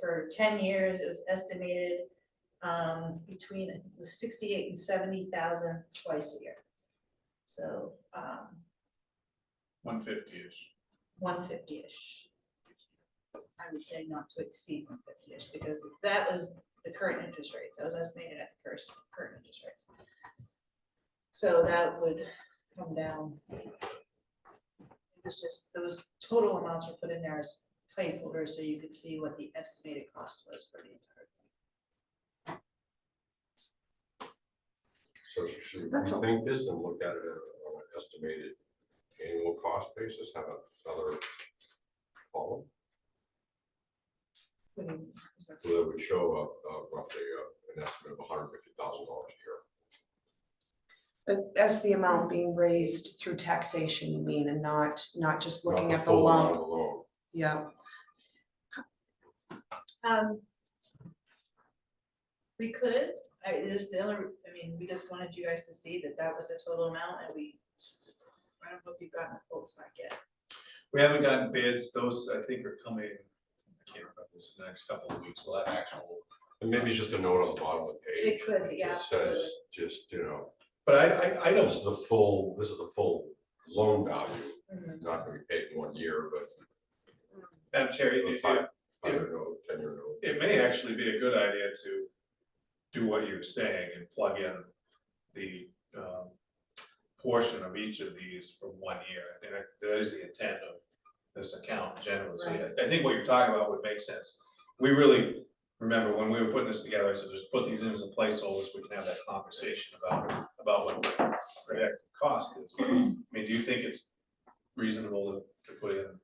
For 10 years, it was estimated between, I think it was 68 and 70,000 twice a year. So 150-ish. 150-ish. I would say not to exceed 150-ish, because that was the current interest rates. That was estimated at the current interest rates. So that would come down. It was just, those total amounts were put in there as placeholders, so you could see what the estimated cost was for the entire thing. So So should that's we all. think this and look at it on an estimated annual cost basis, have another column? What do you- is that- So that would show roughly an estimate of $150,000 a year. As the amount being raised through taxation, you mean, and not just looking Not at the full amount lump, of the loan. yeah. We could, I mean, we just wanted you guys to see that that was the total amount, and I don't know if you've gotten the quotes back yet. We haven't gotten bids, those I think are coming, I can't remember, this in the next couple of weeks, we'll have actual. And maybe it's just a note on the bottom of the page. It could, yeah, That says, absolutely. just, But I don't, this is the full loan value, not gonna be paid in 1 year, but Madam Chair, a if, 5-year note, 10-year note. it may actually be a good idea to do what you're saying and plug in the portion of each of these for 1 year. I think that is the intent of this account generally. So Right. I think what you're talking about would make sense. We really, remember when we were putting this together, I said, just put these in as a placeholder so we can have that conversation about what the projected cost is. I mean, do you think it's reasonable to put in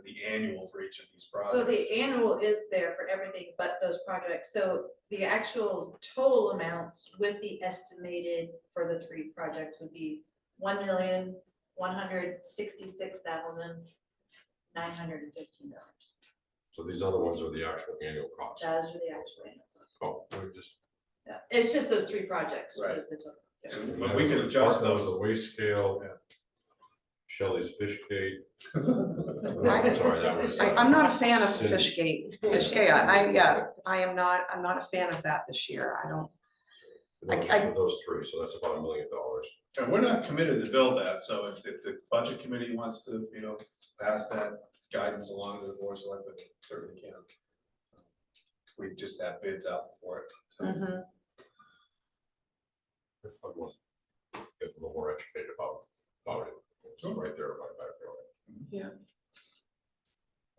the annual for each of these projects? So the annual is there for everything but those projects, so the actual total amounts with the estimated for the 3 projects would be $1,166,915. So these other ones are the actual annual costs. Those are the actual annual costs. Oh, we just. Yeah, it's just those 3 projects Right. was the total. Yeah. But we can adjust Park, those. The waste scale. Yeah. Shelley's Fish Gate. I- Sorry, that was. I'm not a fan of Cindy. Fishgate, I am not, I'm not a fan of that this year, I don't, Those 3, so that's about $1 million. And we're not committed to build that, so if the budget committee wants to, pass that guidance along to the board, so I certainly can. We just have bids out for it. mhm. I want to get a little more educated about it. It's right there in my background.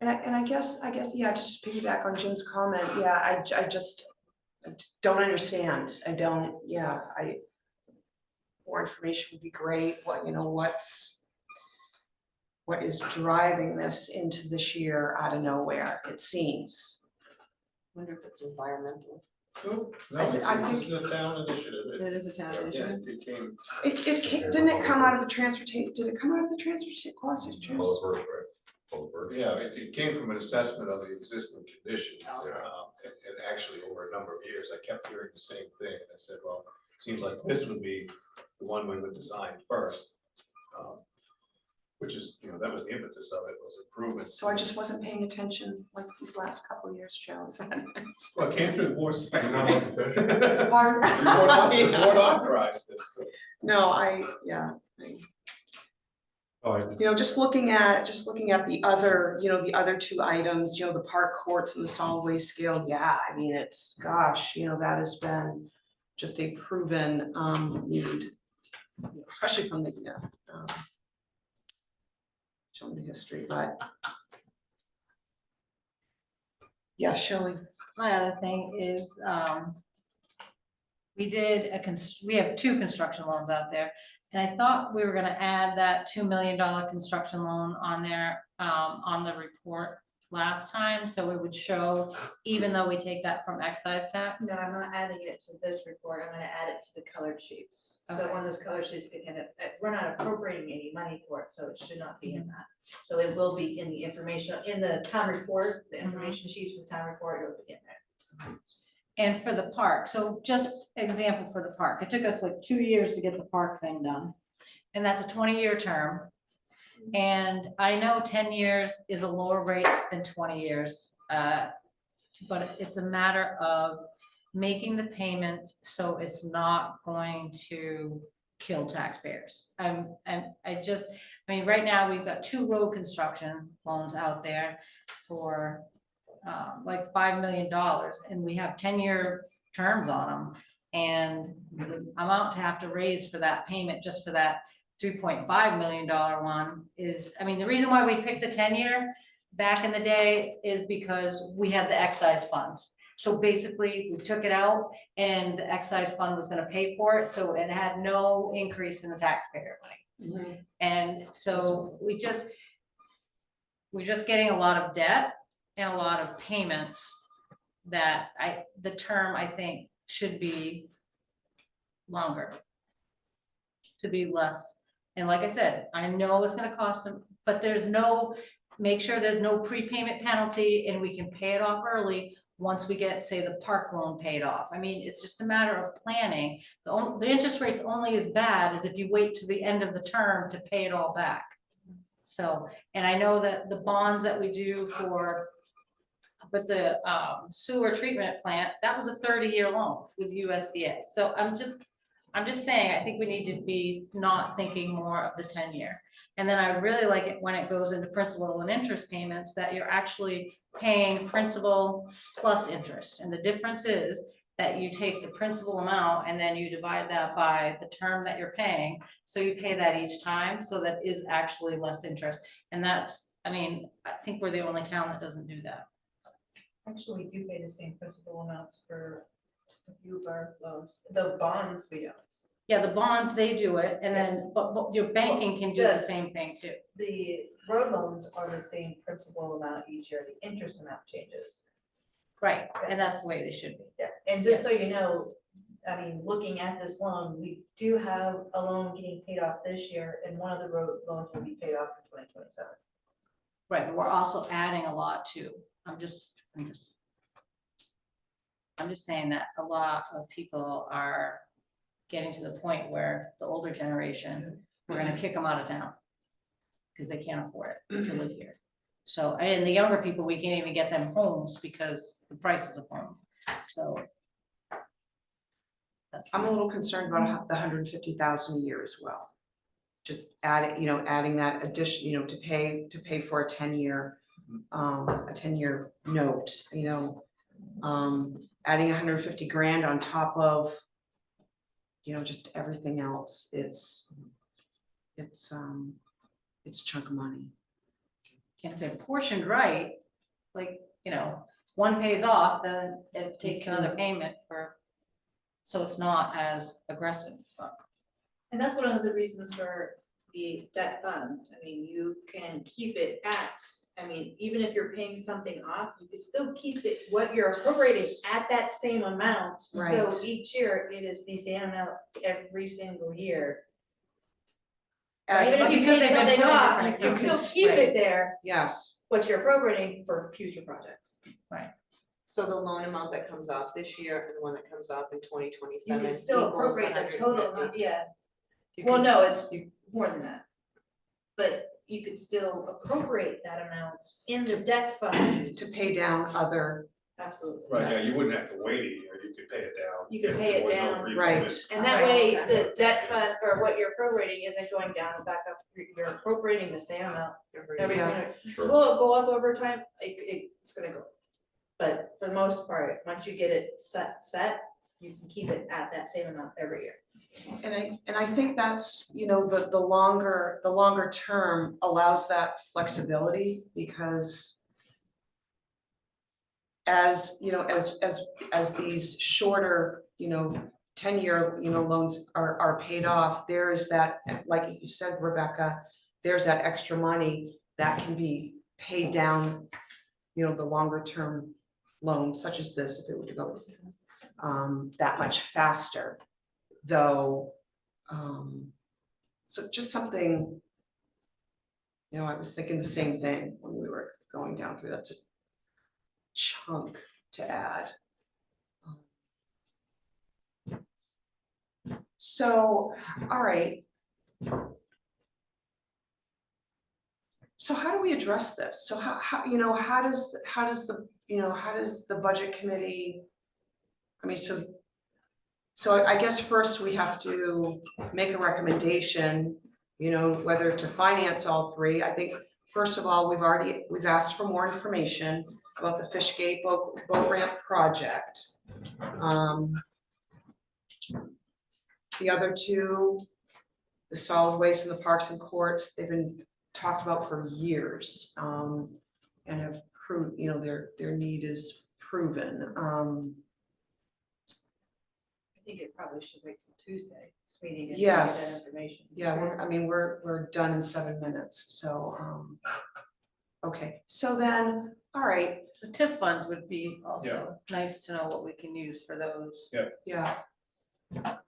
And I guess, yeah, just to piggyback on Jim's comment, yeah, I just don't understand, more information would be great, what is driving this into this year out of nowhere, it seems. Wonder if it's environmental. No, I this is a town initiative. It is a town Yeah, issue. it came, Didn't it come out of the transportation, did it come out of the transportation, cost of trans? Public Works, right? Public Works. yeah, it came from an assessment of the existing conditions. Yeah. And actually over a number of years, I kept hearing the same thing, and I said, well, it seems like this would be the one we would design first. Which is, that was the impetus of it, was improvements. So I just wasn't paying attention like these last couple of years, Joe, is that it? Well, it came through the board. You're not like the fish? The Pardon? board authorized this, so. No, Oh, just looking at the other, the other 2 items, the park courts and the solid waste scale, yeah, I mean, it's, gosh, that has been just a proven need, especially from the, showing the history, but yeah, Shelley. My other thing is, we have 2 construction loans out there. And I thought we were gonna add that $2 million construction loan on there, on the report. last time, so it would show, even though we take that from excise tax. No, I'm not adding it to this report, I'm gonna add it to the colored sheets. So Okay. one of those colored sheets can hit it, we're not appropriating any money for it, so it should not be in that. So it will be in the information, in the town report, the information sheets for the town report, it will be in there. And for the park, so just example for the park, it took us like 2 years to get the park thing done. And that's a 20-year term. And I know 10 years is a lower rate than 20 years. But it's a matter of making the payment so it's not going to kill taxpayers. I mean, right now, we've got 2 road construction loans out there for like $5 million, and we have 10-year terms on them. And the amount to have to raise for that payment, just for that $3.5 million one is, I mean, the reason why we picked the 10-year back in the day is because we had the excise funds. So basically, we took it out and the excise fund was gonna pay for it, so it had no increase in the taxpayer money. And so we're just getting a lot of debt and a lot of payments that the term, I think, should be longer, to be less. And like I said, I know it's gonna cost them, but make sure there's no prepayment penalty and we can pay it off early once we get, say, the park loan paid off. I mean, it's just a matter of planning. The interest rate's only as bad as if you wait to the end of the term to pay it all back. So, and I know that the bonds that we do with the sewer treatment plant, that was a 30-year loan with USDA. So I'm just saying, I think we need to be not thinking more of the 10-year. And then I really like it when it goes into principal and interest payments, that you're actually paying principal plus interest. And the difference is that you take the principal amount and then you divide that by the term that you're paying. So you pay that each time, so that is actually less interest. And that's, I mean, I think we're the only town that doesn't do that. Actually, we do pay the same principal amounts for a few of our loans, the bonds we don't. Yeah, the bonds, they do it, and then, but your banking can do the same thing too. The road loans are the same principal amount each year, the interest amount changes. Right, and that's the way they should be. Yeah, and just so you know, I mean, looking at this loan, we do have a loan getting paid off this year, and one of the road loans will be paid off in 2027. Right, but we're also adding a lot too. I'm just saying that a lot of people are getting to the point where the older generation, we're gonna kick them out of town because they can't afford it to live here. So, and the younger people, we can't even get them homes because the prices of homes. So that's. I'm a little concerned about the 150,000 a year as well. Just adding that addition, to pay for a 10-year note, adding 150 grand on top of, just everything else. It's a chunk of money. And if they're portioned right, like, one pays off, then it takes another payment so it's not as aggressive. And that's one of the reasons for the debt fund. I mean, you can keep it even if you're paying something off, you can still keep it, what you're appropriating at that same amount. So Right. each year, it is the same amount every single year. As- Even if you because pay they've been something put in off, you different can accounts. still keep Right. it there, Yes, what you're appropriating for future projects. So the loan amount that comes off this year and the one that comes off in 2027 You can still equals appropriate the total, 150. yeah. you Well, can- no, it's you- more than that. But you could still appropriate that amount in the debt fund, to pay down other, absolutely. Right, yeah, you wouldn't have to wait a year, you could pay it down. You could if pay there it was no down. prepayment. Right. And that Right, way, okay. the debt fund, or what you're appropriating isn't going down and back up, you're appropriating the same amount every Yeah. single. Sure. Will it go up over time? It's gonna go. But for the most part, once you get it set, you can keep it at that same amount every year. and I think that's, the longer term allows that flexibility, because as these shorter, 10-year, loans are paid off, there's that, like you said, Rebecca, there's that extra money that can be paid down the longer term loans such as this, if it were to go that much faster, though. So just something, I was thinking the same thing when we were going down through, that's a chunk to add. So, all right. So how do we address this? So how does the budget committee, I mean, so I guess first we have to make a recommendation, whether to finance all three. I think, first of all, we've asked for more information about the Fishgate boat ramp project. The other two, the solid waste and the parks and courts, they've been talked about for years, and have proved, their need is proven. I think it probably should wait till Tuesday, this meeting and Yes. that information. Yeah, we're done in 7 minutes, so, okay, so then, all right, The TIF funds would be Yeah. also nice to know what we can use for those. yeah. How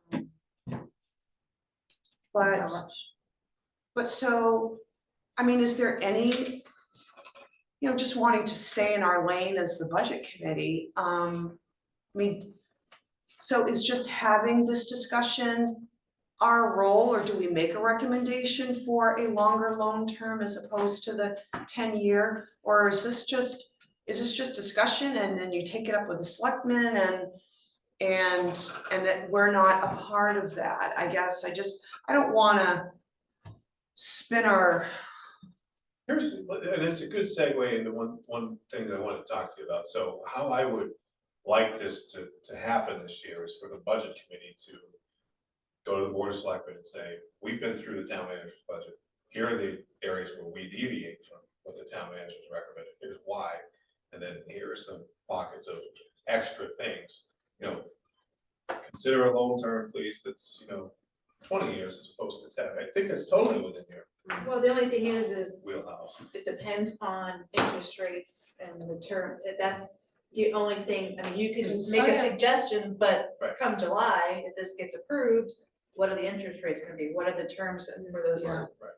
But, much? so, I mean, is there any, just wanting to stay in our lane as the budget committee, I mean, so is just having this discussion our role, or do we make a recommendation for a longer loan term as opposed to the 10-year? Or is this just discussion and then you take it up with the selectmen and that we're not a part of that? I guess I don't wanna spin our, and it's a good segue into one thing that I want to talk to you about. So how I would like this to happen this year is for the budget committee to go to the board of selectmen and say, we've been through the town manager's budget. Here are the areas where we deviate from what the town manager's recommended. Here's why. And then here are some pockets of extra things, consider a loan term, please, that's, 20 years as opposed to 10. I think that's totally within your Well, the only thing is wheelhouse. it depends on interest rates and the term, that's the only thing, I mean, you can Cause- make Oh, a yeah. suggestion, but Right. come July, if this gets approved, what are the interest rates gonna be, what are the terms for those? Yeah. Right.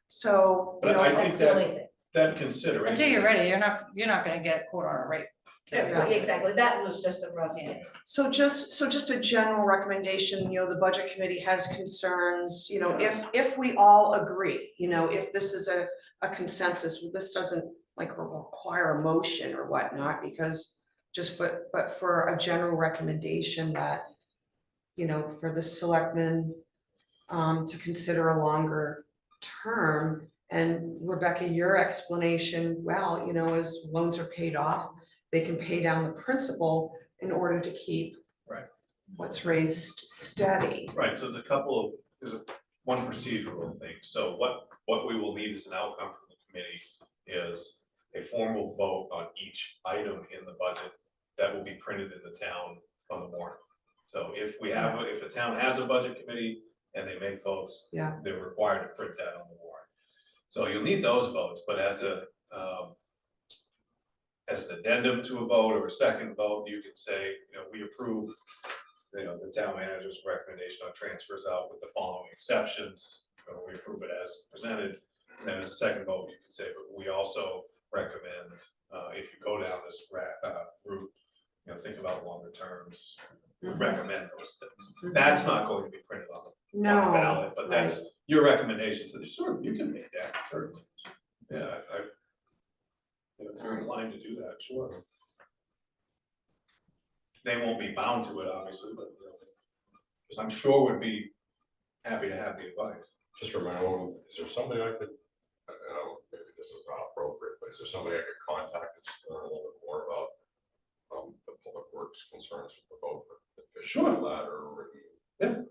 so, But I think That's the only thing. that consideration. Until you're ready, you're not gonna get a quote on a rate. Yeah. Exactly, that was just a rough guess. So just a general recommendation, the budget committee has concerns, if we all agree, if this is a consensus, this doesn't like require a motion or whatnot, because but for a general recommendation that, for the selectmen to consider a longer term. And Rebecca, your explanation, well, as loans are paid off, they can pay down the principal in order to keep Right. what's raised steady. Right, so there's one procedural thing. So what we will need as an outcome from the committee is a formal vote on each item in the budget that will be printed in the town on the warrant. So if a town has a budget committee and they make votes, Yeah. they're required to print that on the warrant. So you'll need those votes, but as an addendum to a vote or a second vote, you can say, we approve, the town manager's recommendation on transfers out with the following exceptions, or we approve it as presented. And then as a second vote, you can say, but we also recommend, if you go down this route, think about longer terms, we recommend those things. That's not going to be printed on the No, ballot, but that's your recommendation to the, sure, you can make that, certainly. Yeah, if you're inclined to do that, sure. They won't be bound to it, obviously, but, because I'm sure would be happy to have the advice. Just for my own, is there somebody I could, maybe this is not appropriate, but is there somebody I could contact that's learn a little bit more about the public works concerns with the boat, the fishing Sure. ladder review?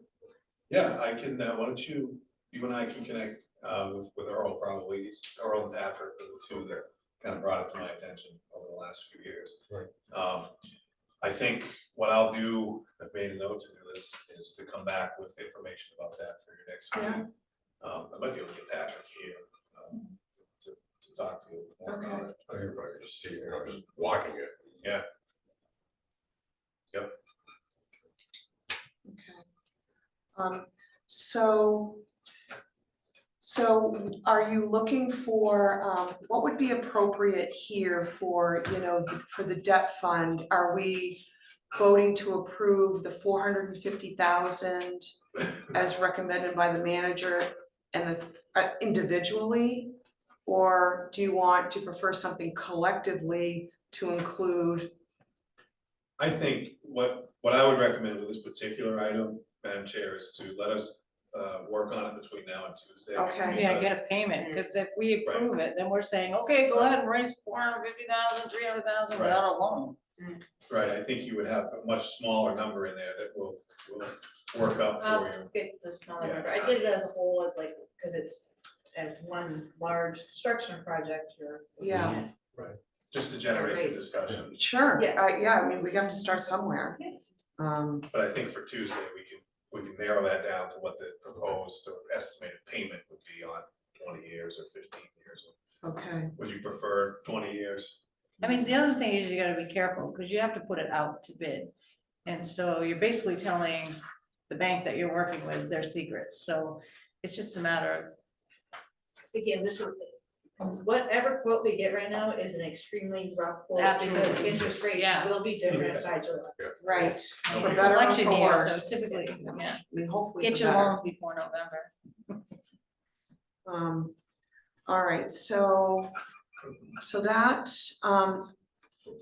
Yeah, I can, why don't you and I can connect, with Earl probably, Earl and Patrick are the two that kind of brought it to my attention over the last few years. Right. I think what I'll do, I've made a note to do this, is to come back with information about that for your next meeting. I might be able to get Patrick here, to talk to you more about it. everybody, just see, just walking it. Okay. So are you looking for, what would be appropriate here for, for the debt fund? Are we voting to approve the 450,000 as recommended by the manager and the individually? Or do you prefer something collectively to include? I think what I would recommend with this particular item, Madam Chair, is to let us work on it between now and Tuesday. Okay. Yeah, because- get a payment, because if we approve it, then we're saying, okay, go ahead and raise 450,000, 300,000 Right. without a loan. Right, I think you would have a much smaller number in there that will work up for you. Get the smaller Yeah. number. I did it as a whole, as like, because it's as one large construction project, you're. looking Yeah. at- Just to generate the Right. discussion. Sure, Yeah. yeah, I mean, we have to start somewhere. But I think for Tuesday, we can narrow that down to what the proposed or estimated payment would be on 20 years or 15 years. Okay, Would you prefer 20 years? I mean, the other thing is you gotta be careful, because you have to put it out to bid. And so you're basically telling the bank that you're working with their secrets, so it's just a matter of, Again, this is, whatever quote we get right now is an extremely rough quote, because Absolutely. interest rates Yeah. will be different by July. right, for Okay. better or election for year, worse. so typically, yeah, I mean, hopefully get for your better. loans before November. All right, so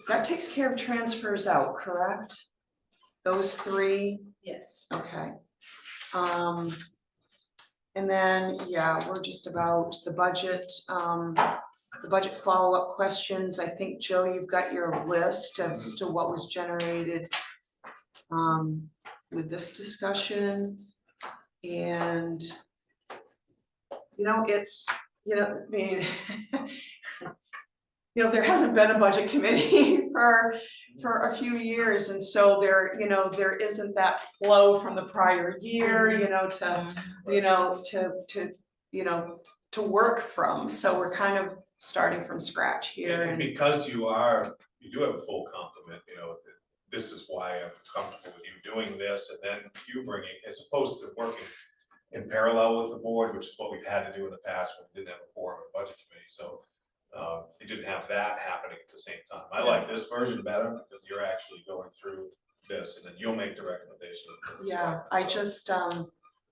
that takes care of transfers out, correct? Those three, Yes. okay. And then, yeah, we're just about the budget follow-up questions. I think, Joe, you've got your list as to what was generated with this discussion. And it's, I mean, there hasn't been a budget committee for a few years, and so there isn't that flow from the prior year, to work from. So we're kind of starting from scratch here. And because you do have a full complement, this is why I'm comfortable with you doing this, and then you bringing, as opposed to working in parallel with the board, which is what we've had to do in the past when we didn't have a quorum of budget committee, so you didn't have that happening at the same time. I like this version better because you're actually going through this, and then you'll make the recommendation. of the Yeah, selectmen.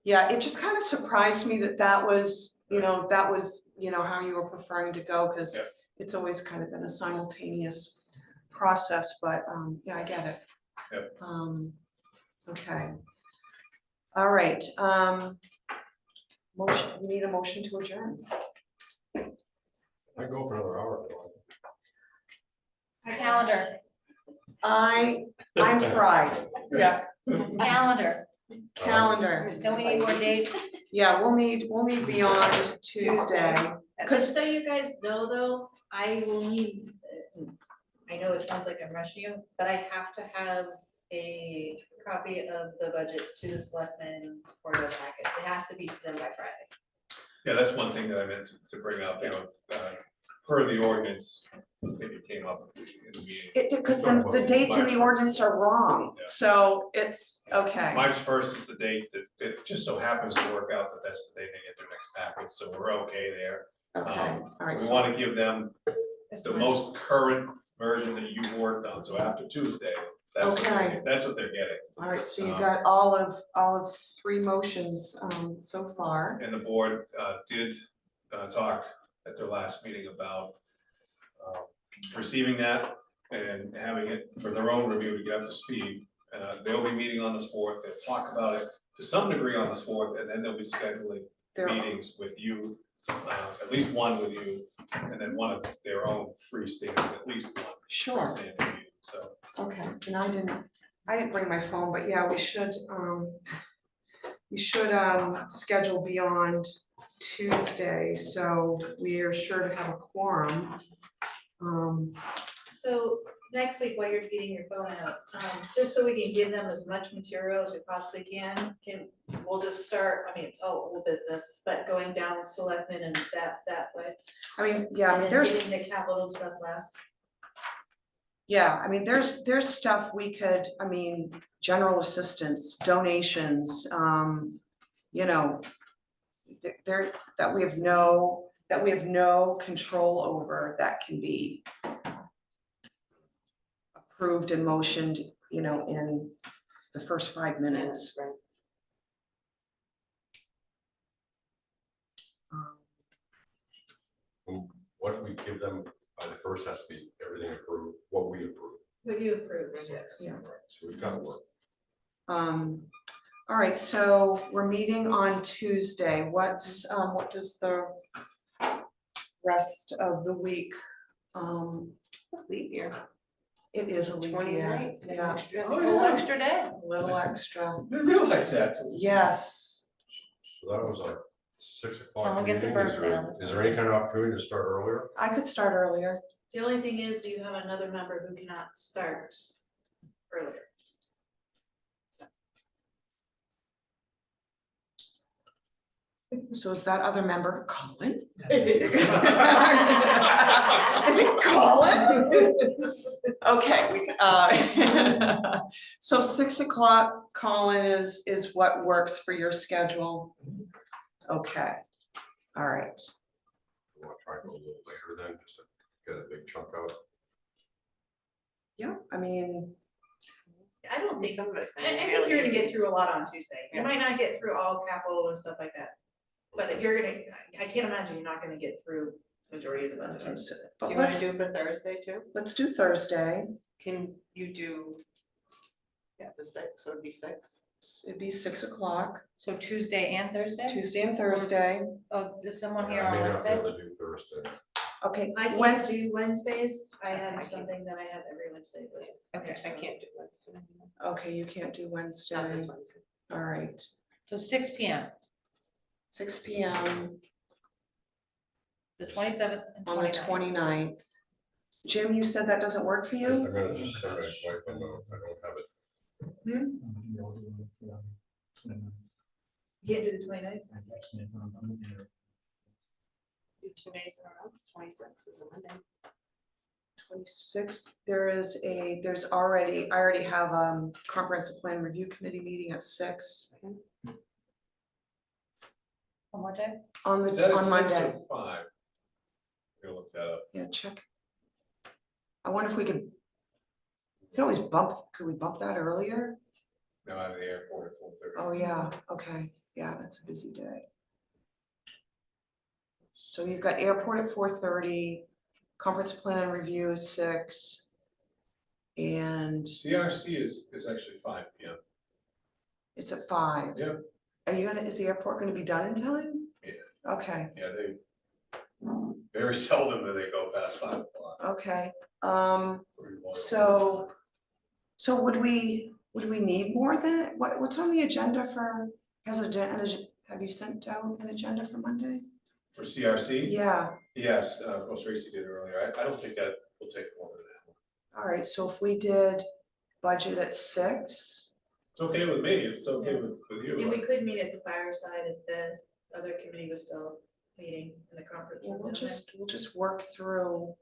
it just kind of surprised me that was, how you were preferring to go, because Yeah. it's always kind of been a simultaneous process, but, yeah, I get it. Yep. Okay. All right, we need a motion to adjourn. I go for another hour. though. Calendar, I'm fried, yeah, calendar, calendar, don't we need more dates? yeah, we'll need beyond Tuesday. Just so you guys know though, I will need, I know it sounds like I'm rushing you, but I have to have a copy of the budget to the selectmen for their packets. It has to be to them by Friday. Yeah, that's one thing that I meant to bring up, per the ordinance, I think it came up in the meeting. Because the dates in the ordinance are wrong, Yeah. so it's, okay, March 1st is the date that, it just so happens to work out that that's the day they get their next packet, so we're okay there. okay, all right, We so, want to give them That's the fine. most current version that you've worked on, so after Tuesday, Okay. that's what they're getting. all right, so you've got all of three motions, so far. And the board did talk at their last meeting about receiving that and having it for their own review to get up to speed. They'll be meeting on the 4th, they'll talk about it to some degree on the 4th, and then they'll be scheduling There, meetings with you, at least one with you, and then one of their own freestanding, at least one sure, freestanding meeting, so. okay, and I didn't bring my phone, but yeah, we should schedule beyond Tuesday, so we are sure to have a quorum. So next week while you're getting your phone out, just so we can give them as much material as we possibly we'll just start, I mean, it's all old business, but going down selectmen and that way. I mean, yeah, I And mean, then there's, getting the capital stuff last. yeah, I mean, there's stuff we could, I mean, general assistance, donations, you know, there, that we have no control over, that can be approved and motioned, you know, in the first 5 minutes. Right. What we give them by the first has to be everything approved, what we approve. What you approved, yes. Yeah. So we've got to work. All right, so we're meeting on Tuesday. What does the rest of the week? Leap year. It is a leap year, yeah, A little extra day. a little extra, I didn't realize that. yes. So that was our 6 o'clock Someone get the meeting. Is birth there- down. Is there any kind of opportunity to start earlier? I could start earlier. The only thing is, do you have another member who cannot start earlier? So is that other member Colin? Is Is it Colin? Okay, so 6 o'clock, Colin, is what works for your schedule? Okay, all right. We want to try and go a little later then, just to get a big chunk out. Yeah, I mean, I don't think, Some of it's I gonna be think fairly you're gonna easy. get through a lot on Tuesday. You Yeah. might not get through all capital and stuff like that. But you're gonna, I can't imagine you're not gonna get through majorities of it. but Do you wanna let's, do for Thursday too? let's do Thursday. Can you do? Yeah, the 6, so it'd be 6. It'd be 6 o'clock, So Tuesday and Thursday? Tuesday and Thursday. Oh, there's someone here I on may not be Wednesday? able to do Thursday. Okay, I can't Wednesday, do Wednesdays. I I have can't. something that I have every Wednesday, but. Okay, I can't do Wednesday. okay, you can't do Wednesday. Not this Wednesday. All right, so 6 p.m., 6 p.m. the 27th and 29th. on the 29th. Jim, you said that doesn't work for I'm you? gonna just send my wife a note, I don't have it. Can't do the 29th. Do 2 days in a row, 26 is a Monday. 26th, there's already, I already have comprehensive plan review committee meeting at 6 One more day? on Is that at on 6 Monday. or 5? I'm gonna look that up. Yeah, check. I wonder if we could could we bump that earlier? No, I'm at the airport at 4:30. Oh, yeah, okay, yeah, that's a busy day. So you've got airport at 4:30, conference plan review at 6. And CRC is actually 5 PM. it's at 5. Yeah. Are you gonna, is the airport gonna be done in time? Yeah. Okay, Yeah, they, very seldom do they go past 5 o'clock. okay, Pretty low. so would we need more than, what's on the agenda for, have you sent out an agenda for Monday? For CRC? Yeah, Yes, of course Tracy did earlier. I don't think that will take more than that. all right, so if we did budget at 6, It's okay with me, if it's okay with you. And we could meet at the fireside if the other committee was still meeting in the conference room. we'll just work through,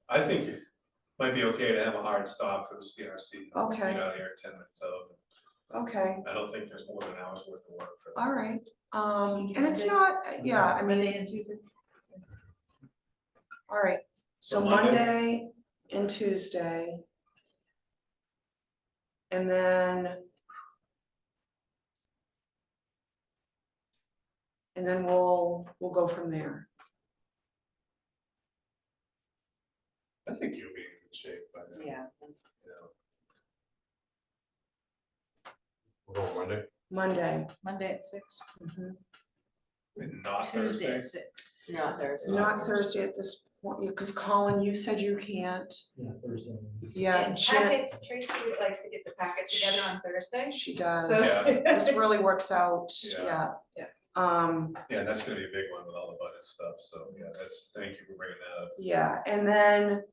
I think it might be okay to have a hard stop for the CRC. Okay. Get out of here 10 minutes out. okay, I don't think there's more than an hour's worth of work for that. all right. And it's not, yeah, I mean, Monday and Tuesday. all right, so So Monday? Monday and Tuesday. And then we'll go from there. I think you'll be in good shape by then. Yeah. You know. We're going Monday. Monday. Monday at 6, Mhm. And not Tuesday Thursday. at 6. Not Thursday. Not Thursday at this point, because Colin, you said you can't. Yeah, Thursday. Yeah, And Jim, packets, Tracy likes to get the packets together on Thursday. she does. So. Yeah. This really works out, Yeah. yeah. Yeah. Yeah, that's gonna be a big one with all the budget stuff, so yeah, thank you for bringing that up. Yeah, and then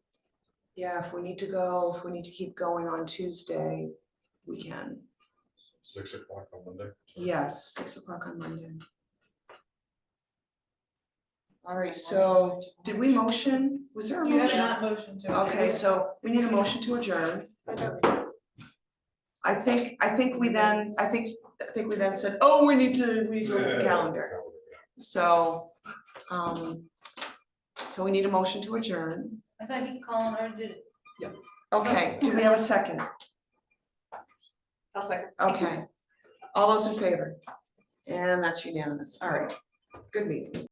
Yeah, if we need to go, if we need to keep going on Tuesday, we can. 6 o'clock on Monday. Yes, 6 o'clock on Monday. All right, so did we motion? Was there a You have motion? not motioned to. Okay, so we need a motion to adjourn. I think we then said, oh, we need to look at the calendar. So, so we need a motion to adjourn. I thought he called or did it. Okay, do we have a second? I'll second. Okay, all those in favor? And that's unanimous, all right, good meeting.